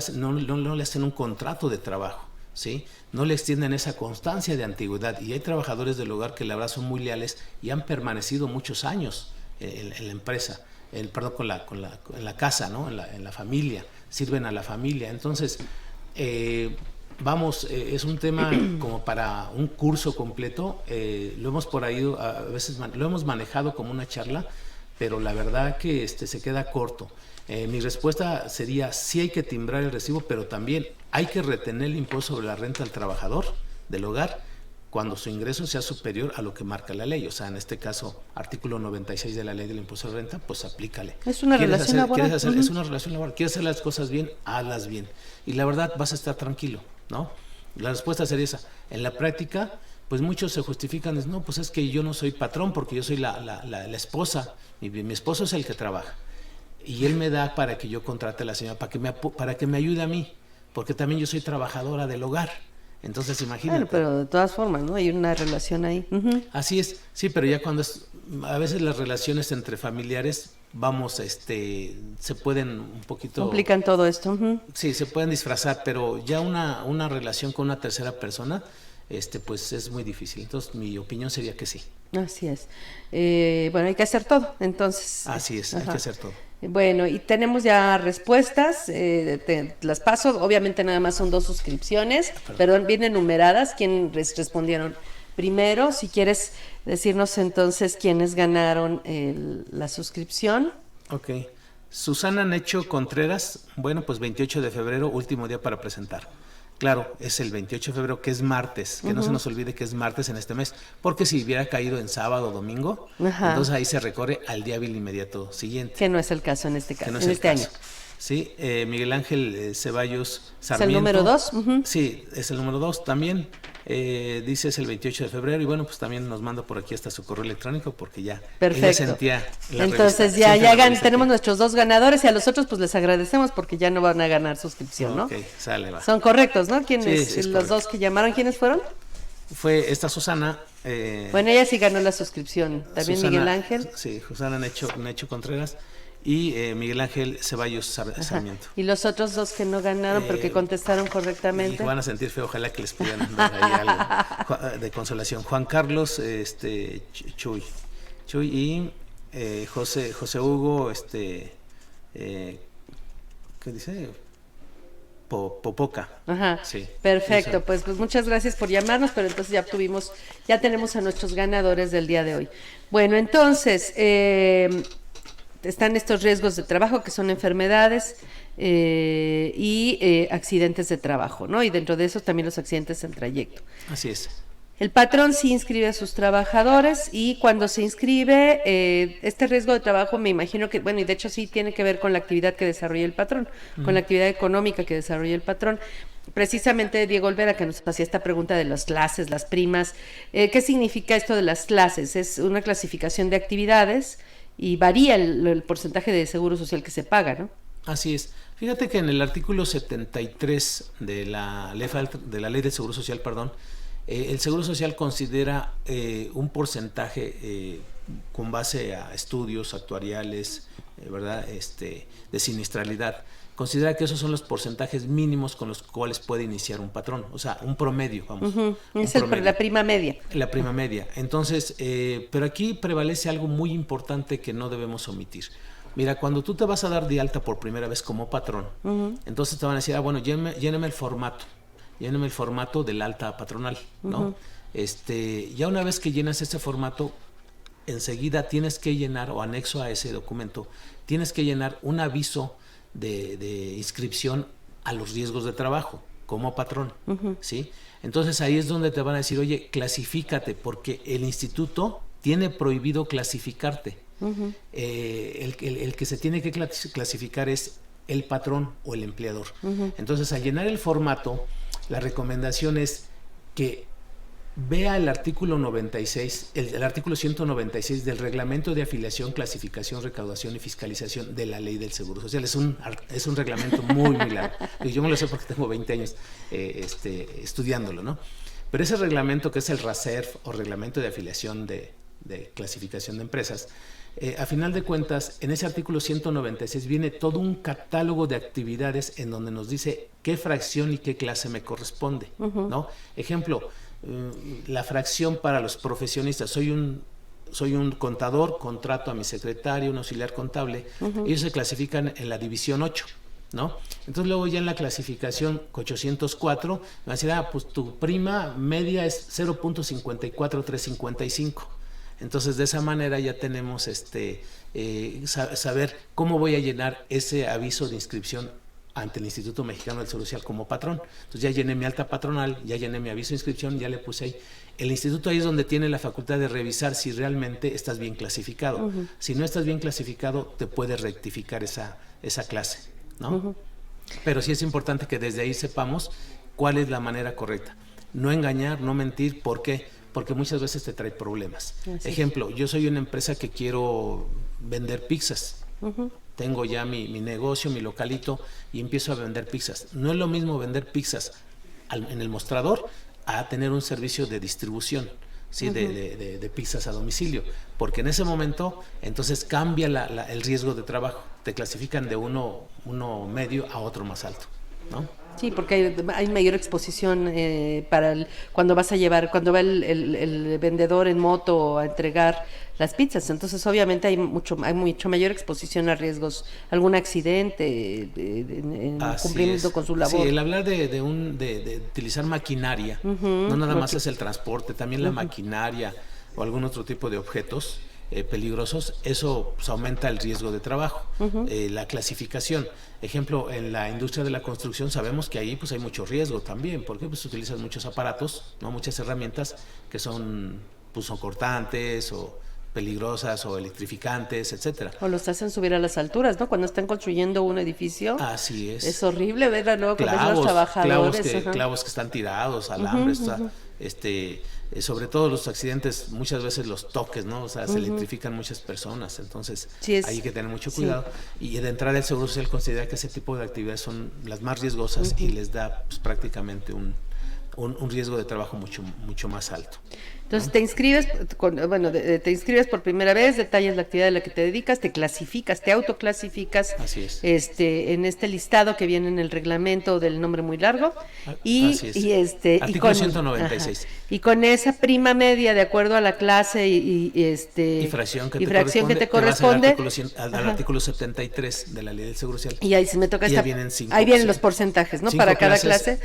hacen un contrato de trabajo, ¿sí? No le extienden esa constancia de antigüedad, y hay trabajadores del hogar que la verdad son muy leales y han permanecido muchos años en la empresa, en la casa, ¿no? en la familia, sirven a la familia. Entonces, es un tema como para un curso completo. Lo hemos por ahí, a veces lo hemos manejado como una charla, pero la verdad que se queda corto. Mi respuesta sería: sí hay que timbrar el recibo, pero también hay que retener el impuesto sobre la renta al trabajador del hogar cuando su ingreso sea superior a lo que marca la ley. O sea, en este caso, artículo 96 de la ley del impuesto de renta, pues aplícale. Es una relación laboral. Uh-huh. Es una relación laboral. ¿Quieres hacer las cosas bien? Hazlas bien. Y la verdad, vas a estar tranquilo, ¿no? La respuesta sería esa. En la práctica, pues muchos se justifican, no, pues es que yo no soy patrón porque yo soy la esposa, mi esposo es el que trabaja. Y él me da para que yo contrate a la señora, para que me ayude a mí, porque también yo soy trabajadora del hogar. Entonces, imagínate. Pero de todas formas, ¿no? Hay una relación ahí. Uh-huh. Así es, sí, pero ya cuando a veces las relaciones entre familiares, se pueden un poquito... Complican todo esto. Uh-huh. Sí, se pueden disfrazar, pero ya una relación con una tercera persona, pues es muy difícil. Entonces, mi opinión sería que sí. Así es. Bueno, hay que hacer todo, entonces. Así es, hay que hacer todo. Bueno, y tenemos ya respuestas, las paso, obviamente nada más son 2 suscripciones, perdón, vienen numeradas. ¿Quiénes respondieron primero? Si quieres decirnos entonces quiénes ganaron la suscripción. Ok, Susana Necho Contreras, bueno, pues 28 de febrero, último día para presentar. Claro, es el 28 de febrero, que es martes, que no se nos olvide que es martes en este mes, porque si hubiera caído en sábado o domingo, entonces ahí se recorre al día hábil inmediato siguiente. Que no es el caso en este caso, no en este año. Sí, Miguel Ángel Ceballos Sarmiento. ¿Es el número 2? Uh-huh. Sí, es el número 2 también. Dice es el 28 de febrero, y bueno, pues también nos manda por aquí hasta su correo electrónico, porque ya ella sentía la entonces revista. Tenemos nuestros 2 ganadores, y a los otros pues les agradecemos porque ya no van a ganar suscripción, ¿no? Ok, sale, va. Son correctos, ¿no? ¿Quiénes? Sí, los 2 que llamaron, ¿quiénes fueron? Fue esta Susana. Bueno, ella sí ganó la suscripción. También Susana, Miguel Ángel. Sí, Susana Necho Contreras. Y Miguel Ángel Ceballos Sarmiento. Y los otros 2 que no ganaron, pero que contestaron correctamente. Y van a sentir feo, ojalá que les pidan ahí algo de consolación. Juan Carlos Chuy y José Hugo, ¿qué dice? Popoca. Ajá. Sí. Perfecto, pues muchas gracias por llamarnos, pero entonces ya tenemos a nuestros ganadores del día de hoy. Bueno, entonces, están estos riesgos de trabajo, que son enfermedades y accidentes de trabajo, ¿no? Y dentro de eso también los accidentes en trayecto. Así es. El patrón sí inscribe a sus trabajadores, y cuando se inscribe, este riesgo de trabajo, me imagino que, bueno, y de hecho sí tiene que ver con la actividad que desarrolla el patrón, con la actividad económica que desarrolla el patrón. Precisamente Diego Olvera, que nos hacía esta pregunta de las clases, las primas, ¿qué significa esto de las clases? Es una clasificación de actividades y varía el porcentaje de seguro social que se paga, ¿no? Así es. Fíjate que en el artículo 73 de la ley del Seguro Social, el Seguro Social considera un porcentaje con base a estudios actuariales, ¿verdad? De siniestralidad. Considera que esos son los porcentajes mínimos con los cuales puede iniciar un patrón, o sea, un promedio, vamos. Es la prima media. La prima media. Entonces, pero aquí prevalece algo muy importante que no debemos omitir. Mira, cuando tú te vas a dar de alta por primera vez como patrón, entonces te van a decir, bueno, lléname el formato del alta patronal, ¿no? Ya una vez que llenas ese formato, enseguida tienes que llenar, o anexo a ese documento, tienes que llenar un aviso de inscripción a los riesgos de trabajo como patrón, ¿sí? Entonces ahí es donde te van a decir, oye, clasifícate, porque el instituto tiene prohibido clasificarte. El que se tiene que clasificar es el patrón o el empleador. Entonces, al llenar el formato, la recomendación es que vea el artículo 96, el artículo 196 del Reglamento de Afiliación, Clasificación, Recaudación y Fiscalización de la Ley del Seguro Social. Es un reglamento muy largo. Yo me lo sé porque tengo 20 años estudiándolo, ¿no? Pero ese reglamento, que es el RACERF, o Reglamento de Afiliación de Clasificación de Empresas, a final de cuentas, en ese artículo 196 viene todo un catálogo de actividades en donde nos dice qué fracción y qué clase me corresponde, ¿no? Ejemplo, la fracción para los profesionistas. Soy un contador, contrato a mi secretario, un auxiliar contable. Ellos se clasifican en la división 8, ¿no? Entonces luego ya en la clasificación 804 me va a decir, pues tu prima media es 0.54355. Entonces de esa manera ya tenemos saber cómo voy a llenar ese aviso de inscripción ante el Instituto Mexicano del Seguro Social como patrón. Entonces ya llené mi alta patronal, ya llené mi aviso de inscripción, ya le puse ahí. El instituto ahí es donde tiene la facultad de revisar si realmente estás bien clasificado. Si no estás bien clasificado, te puede rectificar esa clase, ¿no? Pero sí es importante que desde ahí sepamos cuál es la manera correcta. No engañar, no mentir. ¿Por qué? Porque muchas veces te trae problemas. Ejemplo, yo soy una empresa que quiero vender pizzas. Tengo ya mi negocio, mi localito, y empiezo a vender pizzas. No es lo mismo vender pizzas en el mostrador a tener un servicio de distribución, ¿sí? de pizzas a domicilio, porque en ese momento entonces cambia el riesgo de trabajo. Te clasifican de uno medio a otro más alto, ¿no? Sí, hay mayor exposición cuando va el vendedor en moto a entregar las pizzas. Entonces, obviamente hay mucho mayor exposición a riesgos, algún accidente en cumplimiento con su labor. Sí, el hablar de utilizar maquinaria, no nada más es el transporte, también la maquinaria o algún otro tipo de objetos peligrosos, eso pues, aumenta el riesgo de trabajo. La clasificación, ejemplo, en la industria de la construcción sabemos que ahí pues hay mucho riesgo también, porque pues utilizan muchos aparatos, no, muchas herramientas que son cortantes o peligrosas o electrificantes, etcétera. O los hacen subir a las alturas, ¿no? Cuando están construyendo un edificio. Así es. Es horrible verlo con esos trabajadores. Clavos que están tirados, alambres, sobre todo los accidentes, muchas veces los toques, ¿no? O sea, se electrifican muchas personas, entonces hay que tener mucho cuidado. Y de entrada el Seguro Social considera que ese tipo de actividades son las más riesgosas y les da pues, prácticamente un riesgo de trabajo mucho más alto. Entonces te inscribes, te inscribes por primera vez, detallas la actividad a la que te dedicas, te clasificas, te autoclasificas. Así es. En este listado que viene en el reglamento del nombre muy largo. Así es. Artículo 196. Y con esa prima media de acuerdo a la clase y fracción que te corresponde al artículo 73 de la Ley del Seguro Social. Y ahí se me toca ahí vienen los porcentajes, ¿no? Para cada clase.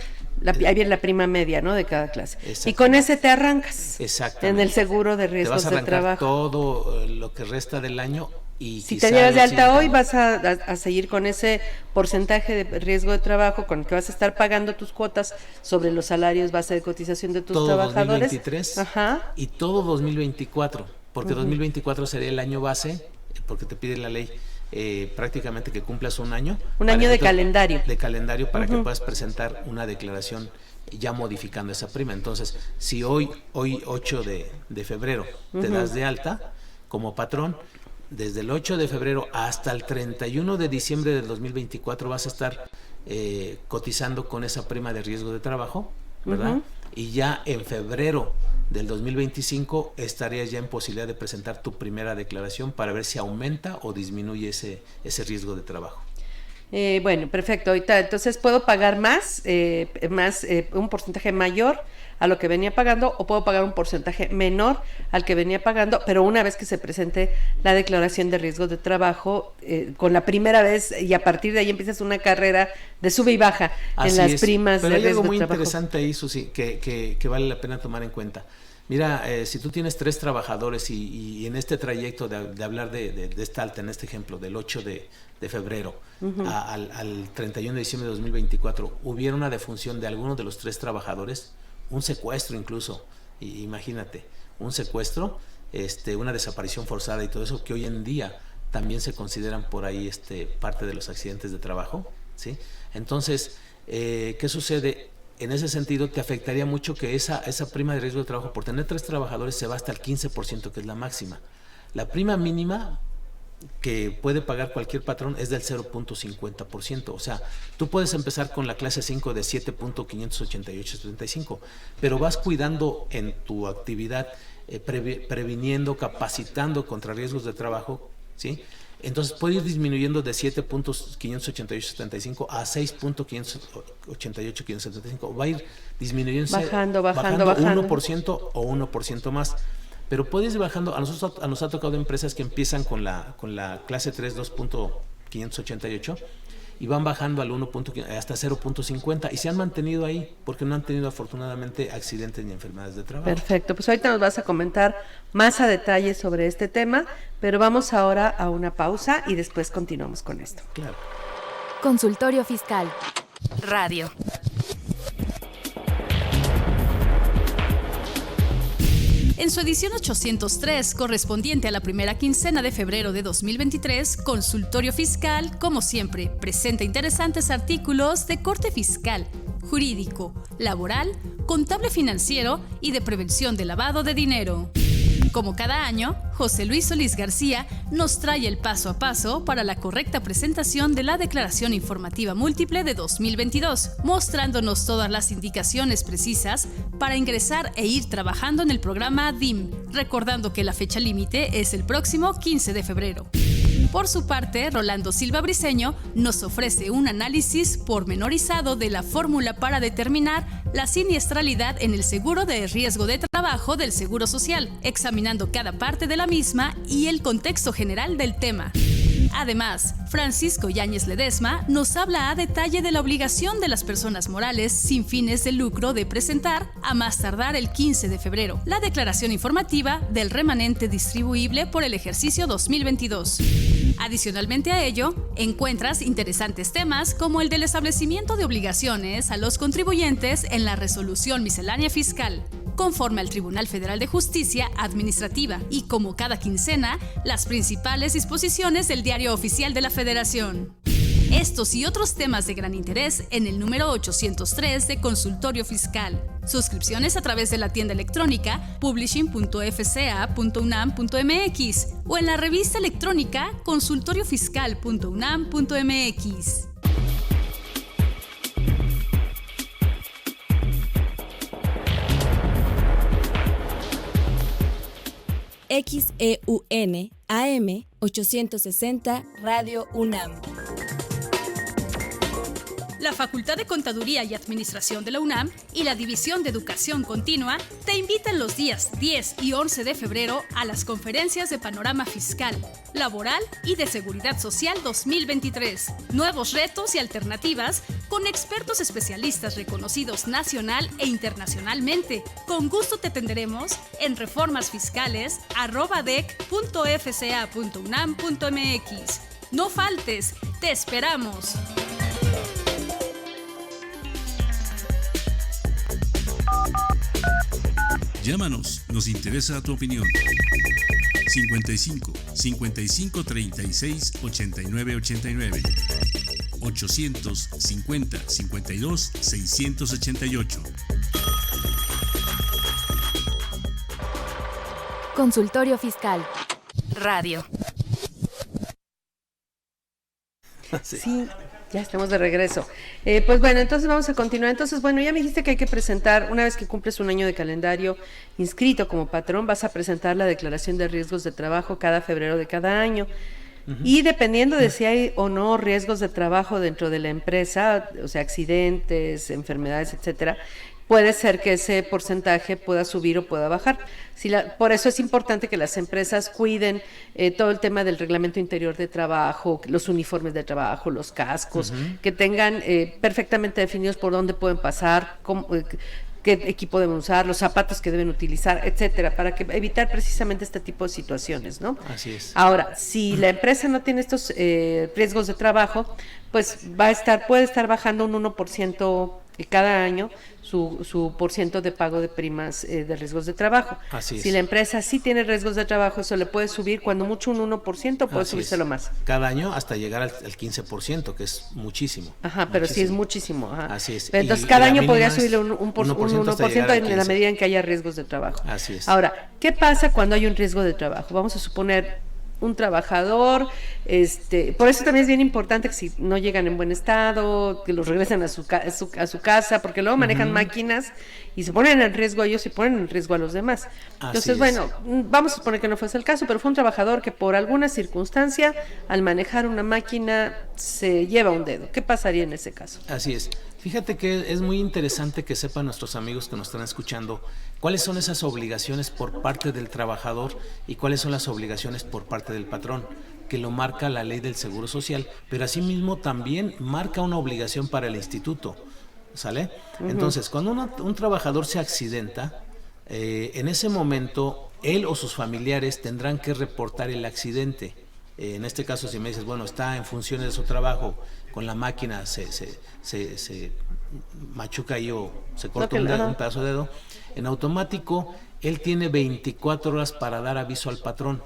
Ahí viene la prima media, ¿no? De cada clase. Y con ese te arrancas. En el seguro de riesgos de trabajo. Todo lo que resta del año y si te llevas de alta hoy vas a seguir con ese porcentaje de riesgo de trabajo con el que vas a estar pagando tus cuotas sobre los salarios base de cotización de tus trabajadores. 2023 y todo 2024, porque 2024 sería el año base, porque te pide la ley prácticamente que cumplas un año. Un año de calendario. De calendario para que puedas presentar una declaración ya modificando esa prima. Entonces, si hoy 8 de febrero te das de alta como patrón, desde el 8 de febrero hasta el 31 de diciembre del 2024 vas a estar cotizando con esa prima de riesgo de trabajo, ¿verdad? Uh-huh. Y ya en febrero del 2025 estarías ya en posibilidad de presentar tu primera declaración para ver si aumenta o disminuye ese riesgo de trabajo. Bueno, perfecto. Ahorita entonces puedo pagar más, un porcentaje mayor a lo que venía pagando, o puedo pagar un porcentaje menor al que venía pagando, pero una vez que se presente la declaración de riesgo de trabajo, con la primera vez, y a partir de ahí empiezas una carrera de sube y baja en las primas de riesgo de trabajo. Pero hay algo muy interesante ahí, Susi, que vale la pena tomar en cuenta. Mira, si tú tienes 3 trabajadores y en este trayecto de hablar de esta alta, en este ejemplo, del 8 de febrero uh-huh. al 31 de diciembre de 2024, hubiera una defunción de alguno de los 3 trabajadores, un secuestro incluso, imagínate, un secuestro, una desaparición forzada y todo eso, que hoy en día también se consideran por ahí parte de los accidentes de trabajo, ¿sí? Entonces, ¿qué sucede? En ese sentido, te afectaría mucho que esa prima de riesgo de trabajo, por tener 3 trabajadores, se va hasta el 15%, que es la máxima. La prima mínima que puede pagar cualquier patrón es del 0.50%. O sea, tú puedes empezar con la clase 5 de 7.588.75, pero vas cuidando en tu actividad, previniendo, capacitando contra riesgos de trabajo, ¿sí? Entonces puede ir disminuyendo de 7.588.75 a 6.588.75. Va a ir disminuyendo, bajando 1% o 1% más. Pero puedes ir bajando. A nosotros nos ha tocado empresas que empiezan con la clase 3, 2.588, y van bajando al 1. Hasta 0.50 y se han mantenido ahí porque no han tenido afortunadamente accidentes ni enfermedades de trabajo. Perfecto, pues ahorita nos vas a comentar más a detalle sobre este tema, pero vamos ahora a una pausa y después continuamos con esto. Claro. Consultorio Fiscal Radio. En su edición 803, correspondiente a la primera quincena de febrero de 2023, Consultorio Fiscal, como siempre, presenta interesantes artículos de corte fiscal, jurídico, laboral, contable financiero y de prevención de lavado de dinero. Como cada año, José Luis Solís García nos trae el paso a paso para la correcta presentación de la Declaración Informativa Múltiple de 2022, mostrándonos todas las indicaciones precisas para ingresar e ir trabajando en el programa DIM, recordando que la fecha límite es el próximo 15 de febrero. Por su parte, Rolando Silva Briceño nos ofrece un análisis pormenorizado de la fórmula para determinar la siniestralidad en el seguro de riesgo de trabajo del Seguro Social, examinando cada parte de la misma y el contexto general del tema. Además, Francisco Yáñez Ledesma nos habla a detalle de la obligación de las personas morales sin fines de lucro de presentar, a más tardar el 15 de febrero, la declaración informativa del remanente distribuible por el ejercicio 2022. Adicionalmente a ello, encuentras interesantes temas como el del establecimiento de obligaciones a los contribuyentes en la resolución miscelánea fiscal, conforme al Tribunal Federal de Justicia Administrativa, y como cada quincena, las principales disposiciones del Diario Oficial de la Federación. Estos y otros temas de gran interés en el número 803 de Consultorio Fiscal. Suscripciones a través de la tienda electrónica publishing.fca.unam.mx o en la revista electrónica consultoriofiscal.unam.mx. XEUN AM 860 Radio UNAM. La Facultad de Contaduría y Administración de la UNAM y la División de Educación Continua te invitan los días 10 y 11 de febrero a las conferencias de Panorama Fiscal, Laboral y de Seguridad Social 2023. Nuevos retos y alternativas con expertos especialistas reconocidos nacional e internacionalmente. Con gusto te atenderemos en reformasfiscales@dec.fca.unam.mx. No faltes, te esperamos. Llámanos, nos interesa tu opinión. 55 55 36 89 89. 850 52 688. Consultorio Fiscal Radio. Sí, ya estamos de regreso. Pues bueno, entonces vamos a continuar. Entonces, bueno, ya me dijiste que hay que presentar, una vez que cumples un año de calendario inscrito como patrón, vas a presentar la declaración de riesgos de trabajo cada febrero de cada año. Y dependiendo de si hay o no riesgos de trabajo dentro de la empresa, o sea, accidentes, enfermedades, etcétera, puede ser que ese porcentaje pueda subir o pueda bajar. Por eso es importante que las empresas cuiden todo el tema del reglamento interior de trabajo, los uniformes de trabajo, los cascos, que tengan perfectamente definidos por dónde pueden pasar, qué equipo deben usar, los zapatos que deben utilizar, etcétera, para evitar precisamente este tipo de situaciones, ¿no? Así es. Ahora, si la empresa no tiene estos riesgos de trabajo, pues puede estar bajando un 1% cada año su porciento de pago de primas de riesgos de trabajo. Así es. Si la empresa sí tiene riesgos de trabajo, eso le puede subir cuando mucho un 1%, puede subírselo más. Cada año hasta llegar al 15%, que es muchísimo. Ajá, pero sí es muchísimo. Ajá. Así es. Entonces, cada año podría subirle un 1% en la medida en que haya riesgos de trabajo. Así es. Ahora, ¿qué pasa cuando hay un riesgo de trabajo? Vamos a suponer un trabajador, por eso también es bien importante que si no llegan en buen estado, que los regresen a su casa, porque luego manejan máquinas y se ponen en riesgo a ellos y ponen en riesgo a los demás. Entonces, bueno, vamos a suponer que no fuese el caso, pero fue un trabajador que por alguna circunstancia, al manejar una máquina, se lleva un dedo. ¿Qué pasaría en ese caso? Así es. Fíjate que es muy interesante que sepan nuestros amigos que nos están escuchando cuáles son esas obligaciones por parte del trabajador y cuáles son las obligaciones por parte del patrón, que lo marca la ley del Seguro Social, pero asimismo también marca una obligación para el instituto, ¿sale? Entonces, cuando un trabajador se accidenta, en ese momento él o sus familiares tendrán que reportar el accidente. En este caso, si me dices, bueno, está en funciones de su trabajo, con la máquina se machuca ahí o se corta un pedazo de dedo, en automático él tiene 24 horas para dar aviso al patrón,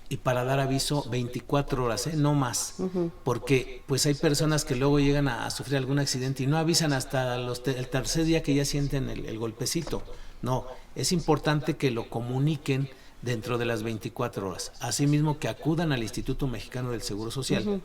y para dar aviso 24 horas, no más, porque pues hay personas que luego llegan a sufrir algún accidente y no avisan hasta el tercer día que ya sienten el golpecito. No, es importante que lo comuniquen dentro de las 24 horas. Asimismo, que acudan al Instituto Mexicano del Seguro Social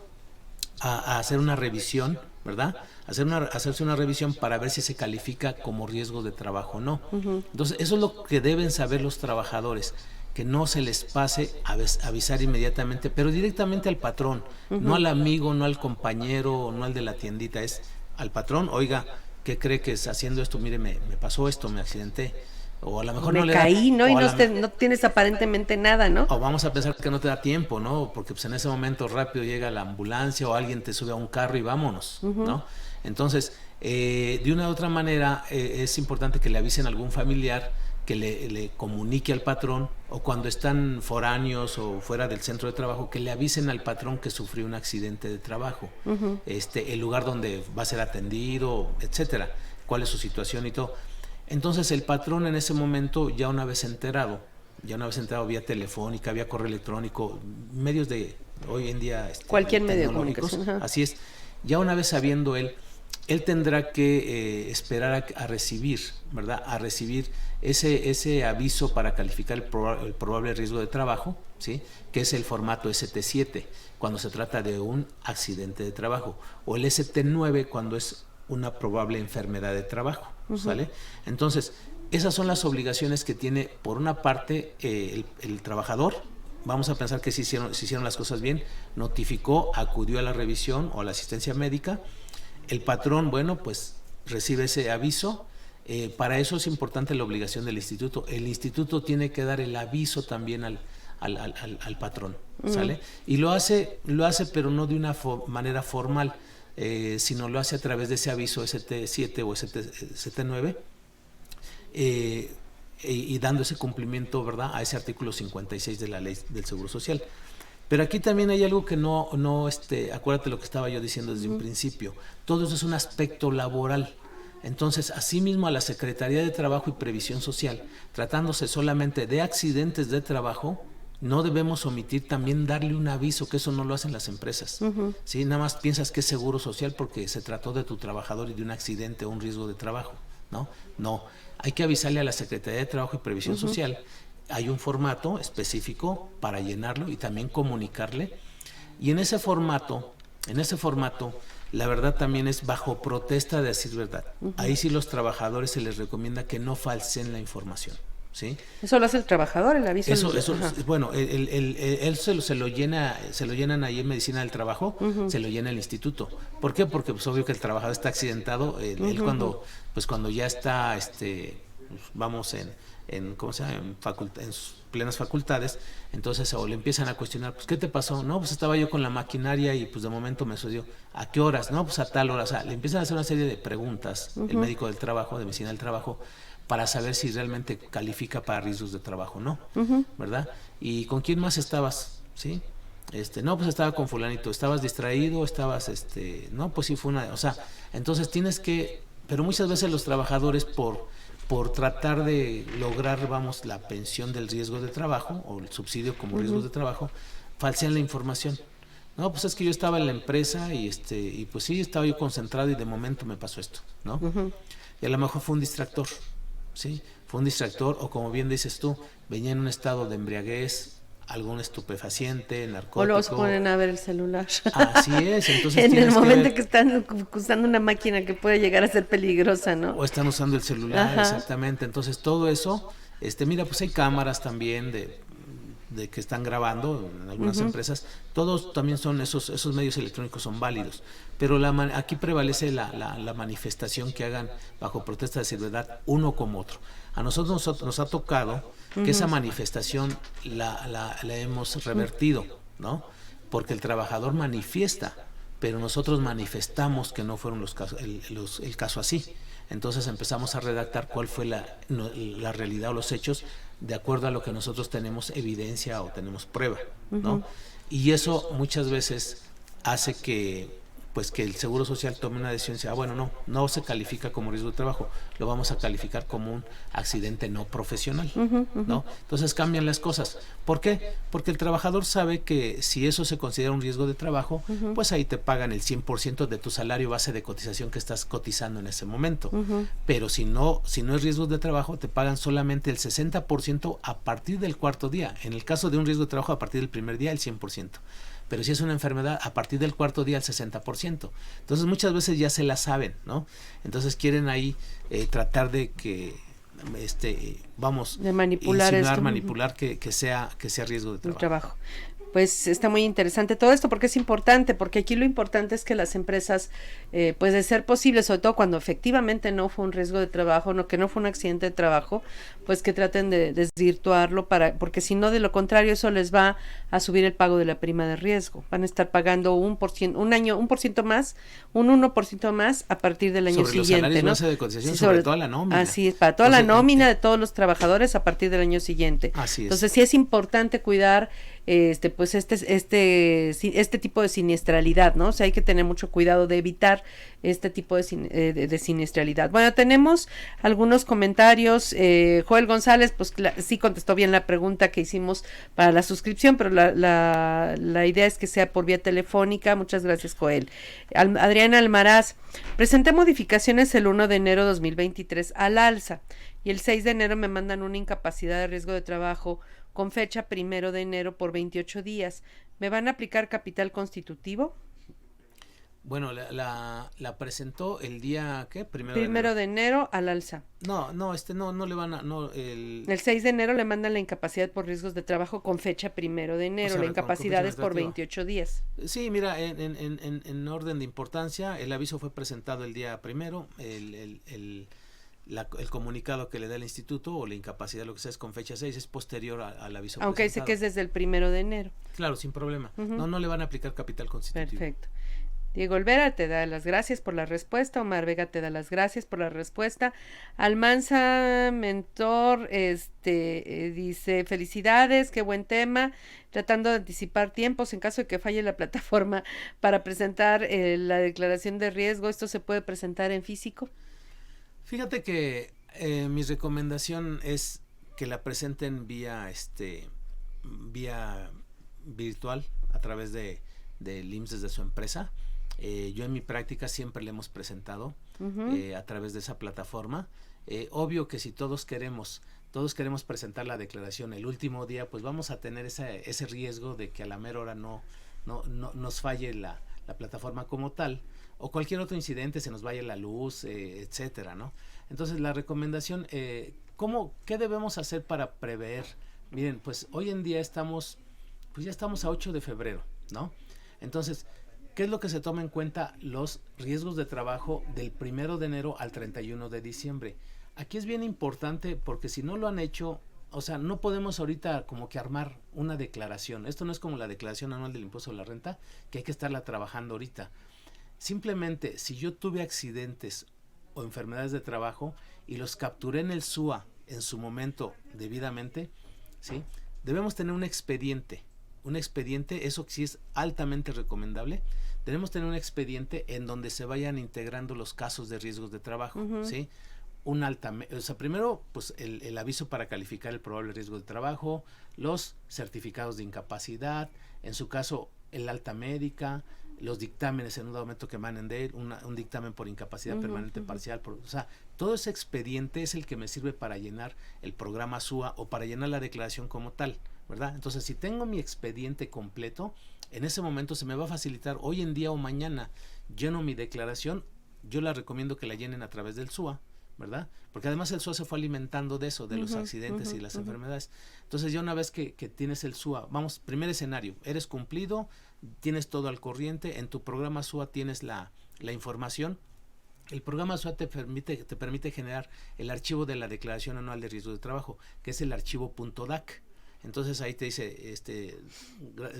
a hacer una revisión, ¿verdad? Hacerse una revisión para ver si se califica como riesgo de trabajo o no. Entonces, eso es lo que deben saber los trabajadores, que no se les pase a avisar inmediatamente, pero directamente al patrón, no al amigo, no al compañero, no al de la tiendita, es al patrón. Oiga, ¿qué cree que es haciendo esto? Mire, me pasó esto, me accidenté. O a lo mejor no le caí, ¿no? Y no tienes aparentemente nada, ¿no? O vamos a pensar que no te da tiempo, ¿no? Porque pues en ese momento rápido llega la ambulancia o alguien te sube a un carro y vámonos, ¿no? Entonces, de una u otra manera, es importante que le avisen a algún familiar, que le comunique al patrón, o cuando están foráneos o fuera del centro de trabajo, que le avisen al patrón que sufrió un accidente de trabajo, el lugar donde va a ser atendido, etcétera, cuál es su situación y todo. Entonces el patrón en ese momento, ya una vez enterado vía telefónica, vía correo electrónico, medios de hoy en día cualquier medio de comunicación, así es, ya una vez sabiendo él tendrá que esperar a recibir, ¿verdad? A recibir ese aviso para calificar el probable riesgo de trabajo, ¿sí? Que es el formato ST7 cuando se trata de un accidente de trabajo, o el ST9 cuando es una probable enfermedad de trabajo, ¿sale? Entonces, esas son las obligaciones que tiene, por una parte, el trabajador. Vamos a pensar que si hicieron las cosas bien, notificó, acudió a la revisión o a la asistencia médica. El patrón, bueno, pues recibe ese aviso. Para eso es importante la obligación del instituto. El instituto tiene que dar el aviso también al patrón, ¿sale? Y lo hace, pero no de una manera formal, sino lo hace a través de ese aviso ST7 o ST9, y dando ese cumplimiento, ¿verdad?, a ese artículo 56 de la Ley del Seguro Social. Pero aquí también hay algo que no acuérdate lo que estaba yo diciendo desde un principio, todo eso es un aspecto laboral. Entonces, asimismo, a la Secretaría de Trabajo y Previsión Social, tratándose solamente de accidentes de trabajo, no debemos omitir también darle un aviso, que eso no lo hacen las empresas. ¿Sí? Nada más piensas que es seguro social porque se trató de tu trabajador y de un accidente o un riesgo de trabajo, ¿no? No, hay que avisarle a la Secretaría de Trabajo y Previsión Social. Hay un formato específico para llenarlo y también comunicarle. Y en ese formato En ese formato, la verdad también es bajo protesta de decir verdad. Ahí sí los trabajadores se les recomienda que no falseen la información. ¿Sí? Eso lo hace el trabajador, el aviso. Bueno, él se lo llenan ahí en Medicina del Trabajo, se lo llena el instituto. ¿Por qué? Porque pues obvio que el trabajador está accidentado, él cuando ya está, vamos en ¿cómo se llama? En sus plenas facultades, entonces o le empiezan a cuestionar, pues ¿qué te pasó? No, pues estaba yo con la maquinaria y pues de momento me sucedió. ¿A qué horas? No, pues a tal hora. O sea, le empiezan a hacer una serie de preguntas, el médico del trabajo, de Medicina del Trabajo, para saber si realmente califica para riesgos de trabajo o no, ¿verdad? ¿Y con quién más estabas? ¿Sí? No, pues estaba con fulanito. ¿Estabas distraído? ¿Estabas, no, pues sí fue una... O sea, entonces tienes que... Pero muchas veces los trabajadores por tratar de lograr, vamos, la pensión del riesgo de trabajo o el subsidio como riesgos de trabajo, falsean la información. No, pues es que yo estaba en la empresa y pues sí, estaba yo concentrado y de momento me pasó esto, ¿no? Y a lo mejor fue un distractor. Sí, fue un distractor o como bien dices tú, venía en un estado de embriaguez, algún estupefaciente, narcótico. O luego se ponen a ver el celular. Así es, entonces en el momento que están usando una máquina que puede llegar a ser peligrosa, ¿no? O están usando el celular, exactamente. Entonces todo eso, mira, pues hay cámaras también de que están grabando en algunas empresas. Todos también son esos medios electrónicos son válidos, pero aquí prevalece la manifestación que hagan bajo protesta de verdad uno como otro. A nosotros nos ha tocado que esa manifestación la hemos revertido, ¿no? Porque el trabajador manifiesta, pero nosotros manifestamos que no fueron el caso así. Entonces empezamos a redactar cuál fue la realidad o los hechos de acuerdo a lo que nosotros tenemos evidencia o tenemos prueba, ¿no? Y eso muchas veces hace que el Seguro Social tome una decisión y dice, bueno, no se califica como riesgo de trabajo, lo vamos a calificar como un accidente no profesional, ¿no? Entonces cambian las cosas. ¿Por qué? Porque el trabajador sabe que si eso se considera un riesgo de trabajo, pues ahí te pagan el 100% de tu salario base de cotización que estás cotizando en ese momento. Pero si no es riesgo de trabajo, te pagan solamente el 60% a partir del cuarto día. En el caso de un riesgo de trabajo, a partir del primer día, el 100%. Pero si es una enfermedad, a partir del cuarto día el 60%. Entonces muchas veces ya se la saben, ¿no? Entonces quieren ahí tratar de que, de manipular que sea riesgo de trabajo. Pues está muy interesante todo esto porque es importante, porque aquí lo importante es que las empresas, pues de ser posible, sobre todo cuando efectivamente no fue un riesgo de trabajo, que no fue un accidente de trabajo, pues que traten de desvirtuarlo porque si no, de lo contrario, eso les va a subir el pago de la prima de riesgo. Van a estar pagando 1% más, un 1% más a partir del año siguiente. Sobre los salarios base de cotización, sobre toda la nómina. Así es, para toda la nómina de todos los trabajadores a partir del año siguiente. Así es. Entonces sí es importante cuidar pues este tipo de siniestralidad, ¿no? O sea, hay que tener mucho cuidado de evitar este tipo de siniestralidad. Bueno, tenemos algunos comentarios. Joel González, pues sí contestó bien la pregunta que hicimos para la suscripción, pero la idea es que sea por vía telefónica. Muchas gracias, Joel. Adriana Almaraz, presenté modificaciones el 1 de enero de 2023 al alza y el 6 de enero me mandan una incapacidad de riesgo de trabajo con fecha 1 de enero por 28 días. ¿Me van a aplicar capital constitutivo? Bueno, la presentó el día, ¿qué? Primero de enero al alza. No le van a, El 6 de enero le mandan la incapacidad por riesgos de trabajo con fecha 1 de enero. O sea, la incapacidad es por 28 días. Sí, mira, en orden de importancia, el aviso fue presentado el día 1, el comunicado que le da el instituto o la incapacidad, lo que sea, es con fecha 6, es posterior al aviso aunque presentado. dice que es desde el 1 de enero. Claro, sin problema. No le van a aplicar capital constitutivo. Perfecto. Diego Olvera te da las gracias por la respuesta. Omar Vega te da las gracias por la respuesta. Almanza Mentor dice, felicidades, qué buen tema. Tratando de anticipar tiempos en caso de que falle la plataforma para presentar la declaración de riesgo. ¿Esto se puede presentar en físico? Fíjate que mi recomendación es que la presenten vía virtual a través del IMSS desde su empresa. Yo en mi práctica siempre le hemos presentado a través de esa plataforma. Obvio que si todos queremos presentar la declaración el último día, pues vamos a tener ese riesgo de que a la mera hora no nos falle la la plataforma como tal, o cualquier otro incidente, se nos vaya la luz, etcétera, ¿no? Entonces, la recomendación, ¿qué debemos hacer para prever? Miren, pues hoy en día ya estamos a 8 de febrero, ¿no? Entonces, ¿qué es lo que se toma en cuenta? Los riesgos de trabajo del 1 de enero al 31 de diciembre. Aquí es bien importante porque si no lo han hecho, o sea, no podemos ahorita como que armar una declaración. Esto no es como la declaración anual del impuesto a la renta, que hay que estarla trabajando ahorita. Simplemente, si yo tuve accidentes o enfermedades de trabajo y los capturé en el SUA en su momento debidamente, ¿sí? Debemos tener un expediente, eso sí es altamente recomendable. Debemos tener un expediente en donde se vayan integrando los casos de riesgos de trabajo, ¿sí? Primero, pues el aviso para calificar el probable riesgo de trabajo, los certificados de incapacidad, en su caso el alta médica, los dictámenes en un momento que emanen de él, un dictamen por incapacidad permanente parcial, o sea, todo ese expediente es el que me sirve para llenar el programa SUA o para llenar la declaración como tal, ¿verdad? Entonces, si tengo mi expediente completo, en ese momento se me va a facilitar, hoy en día o mañana lleno mi declaración, yo la recomiendo que la llenen a través del SUA, ¿verdad? Porque además el SUA se fue alimentando de eso, de los accidentes y las enfermedades. Entonces, ya una vez que tienes el SUA, vamos, primer escenario, eres cumplido, tienes todo al corriente, en tu programa SUA tienes la información. El programa SUA te permite generar el archivo de la Declaración Anual de Riesgos de Trabajo, que es el archivo .dac. Entonces ahí te dice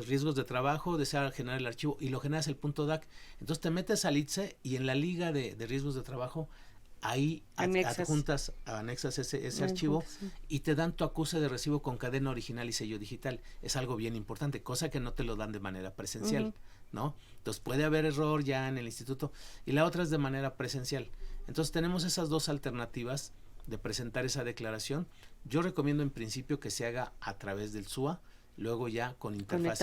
riesgos de trabajo, desea generar el archivo y lo generas el .dac. Entonces te metes al ITSE y en la liga de riesgos de trabajo ahí anexas ese archivo y te dan tu acuse de recibo con cadena original y sello digital. Es algo bien importante, cosa que no te lo dan de manera presencial, ¿no? Entonces puede haber error ya en el instituto y la otra es de manera presencial. Entonces tenemos esas dos alternativas de presentar esa declaración. Yo recomiendo en principio que se haga a través del SUA, luego ya con interfaz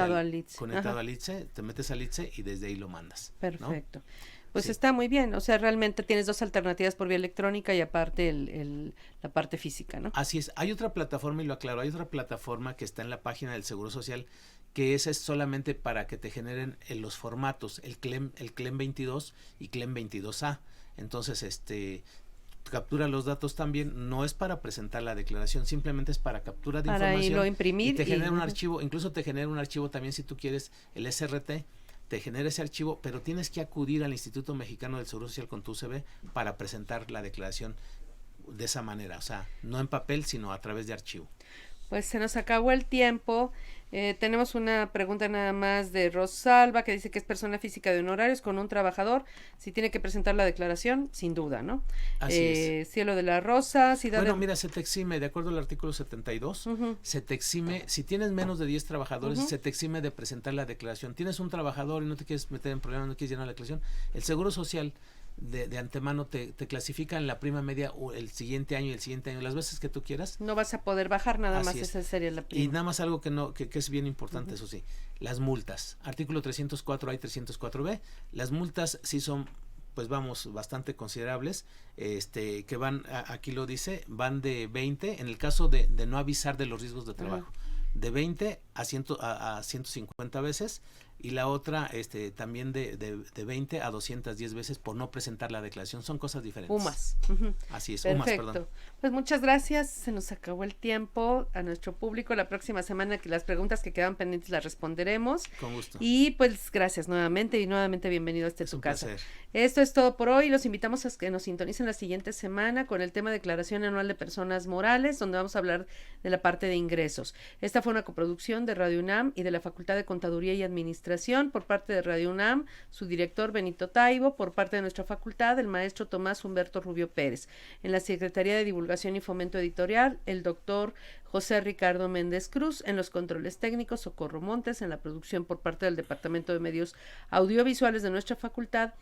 conectado al ITSE, te metes al ITSE y desde ahí lo mandas. Perfecto. ¿No? Pues está muy bien, o sea, realmente tienes dos alternativas por vía electrónica y aparte la parte física, ¿no? Así es, hay otra plataforma, y lo aclaro, hay otra plataforma que está en la página del Seguro Social, que esa es solamente para que te generen los formatos, el CLEM 22 y CLEM 22A. Entonces, captura los datos también, no es para presentar la declaración, simplemente es para captura de información. Para irlo imprimir. Y te genera un archivo, incluso te genera un archivo también si tú quieres el SRT, te genera ese archivo, pero tienes que acudir al Instituto Mexicano del Seguro Social con tu UCB para presentar la declaración de esa manera, o sea, no en papel, sino a través de archivo. Pues se nos acabó el tiempo. Tenemos una pregunta nada más de Rosalba, que dice que es persona física de honorarios con un trabajador. Si tiene que presentar la declaración, sin duda, ¿no? Así es. Cielo de la Rosa. Bueno, mira, se te exime, de acuerdo al artículo 72, se te exime, si tienes menos de 10 trabajadores, se te exime de presentar la declaración. Tienes un trabajador y no te quieres meter en problemas, no quieres llenar la declaración, el Seguro Social de antemano te clasifica en la prima media o el siguiente año y el siguiente año, las veces que tú quieras. No vas a poder bajar nada más, esa sería la prima. Y nada más algo que es bien importante, eso sí, las multas. Artículo 304A y 304B, las multas sí son, pues vamos, bastante considerables, que van, aquí lo dice, van de 20, en el caso de no avisar de los riesgos de trabajo, de 20 a 150 veces, y la otra también de 20 a 210 veces por no presentar la declaración. Son cosas diferentes. UMAS. Así es, perfecto. UMAS, perdón. Pues muchas gracias, se nos acabó el tiempo. A nuestro público, la próxima semana que las preguntas que quedan pendientes las responderemos. Con gusto. Y pues gracias nuevamente, y nuevamente bienvenido a tu casa. Placer. Esto es todo por hoy. Los invitamos a que nos sintonicen la siguiente semana con el tema Declaración Anual de Personas Morales, donde vamos a hablar de la parte de ingresos. Esta fue una coproducción de Radio UNAM y de la Facultad de Contaduría y Administración, por parte de Radio UNAM, su director Benito Taibo, por parte de nuestra facultad, el maestro Tomás Humberto Rubio Pérez. En la Secretaría de Divulgación y Fomento Editorial, el doctor José Ricardo Méndez Cruz. En los controles técnicos, Socorro Montes. En la producción por parte del Departamento de Medios Audiovisuales de nuestra facultad,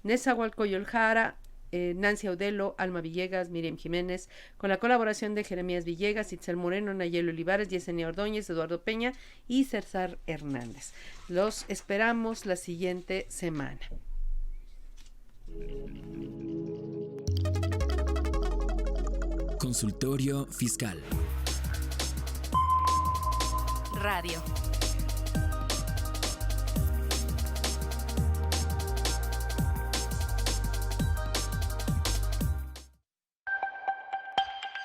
Nezahualcóyotl Jara, Nancy Audelo, Alma Villegas, Miriam Jiménez, con la colaboración de Jeremías Villegas, Itzel Moreno, Nayeli Olivares, Yesenia Ordóñez, Eduardo Peña y César Hernández. Los esperamos la siguiente semana. Consultorio Fiscal. Radio.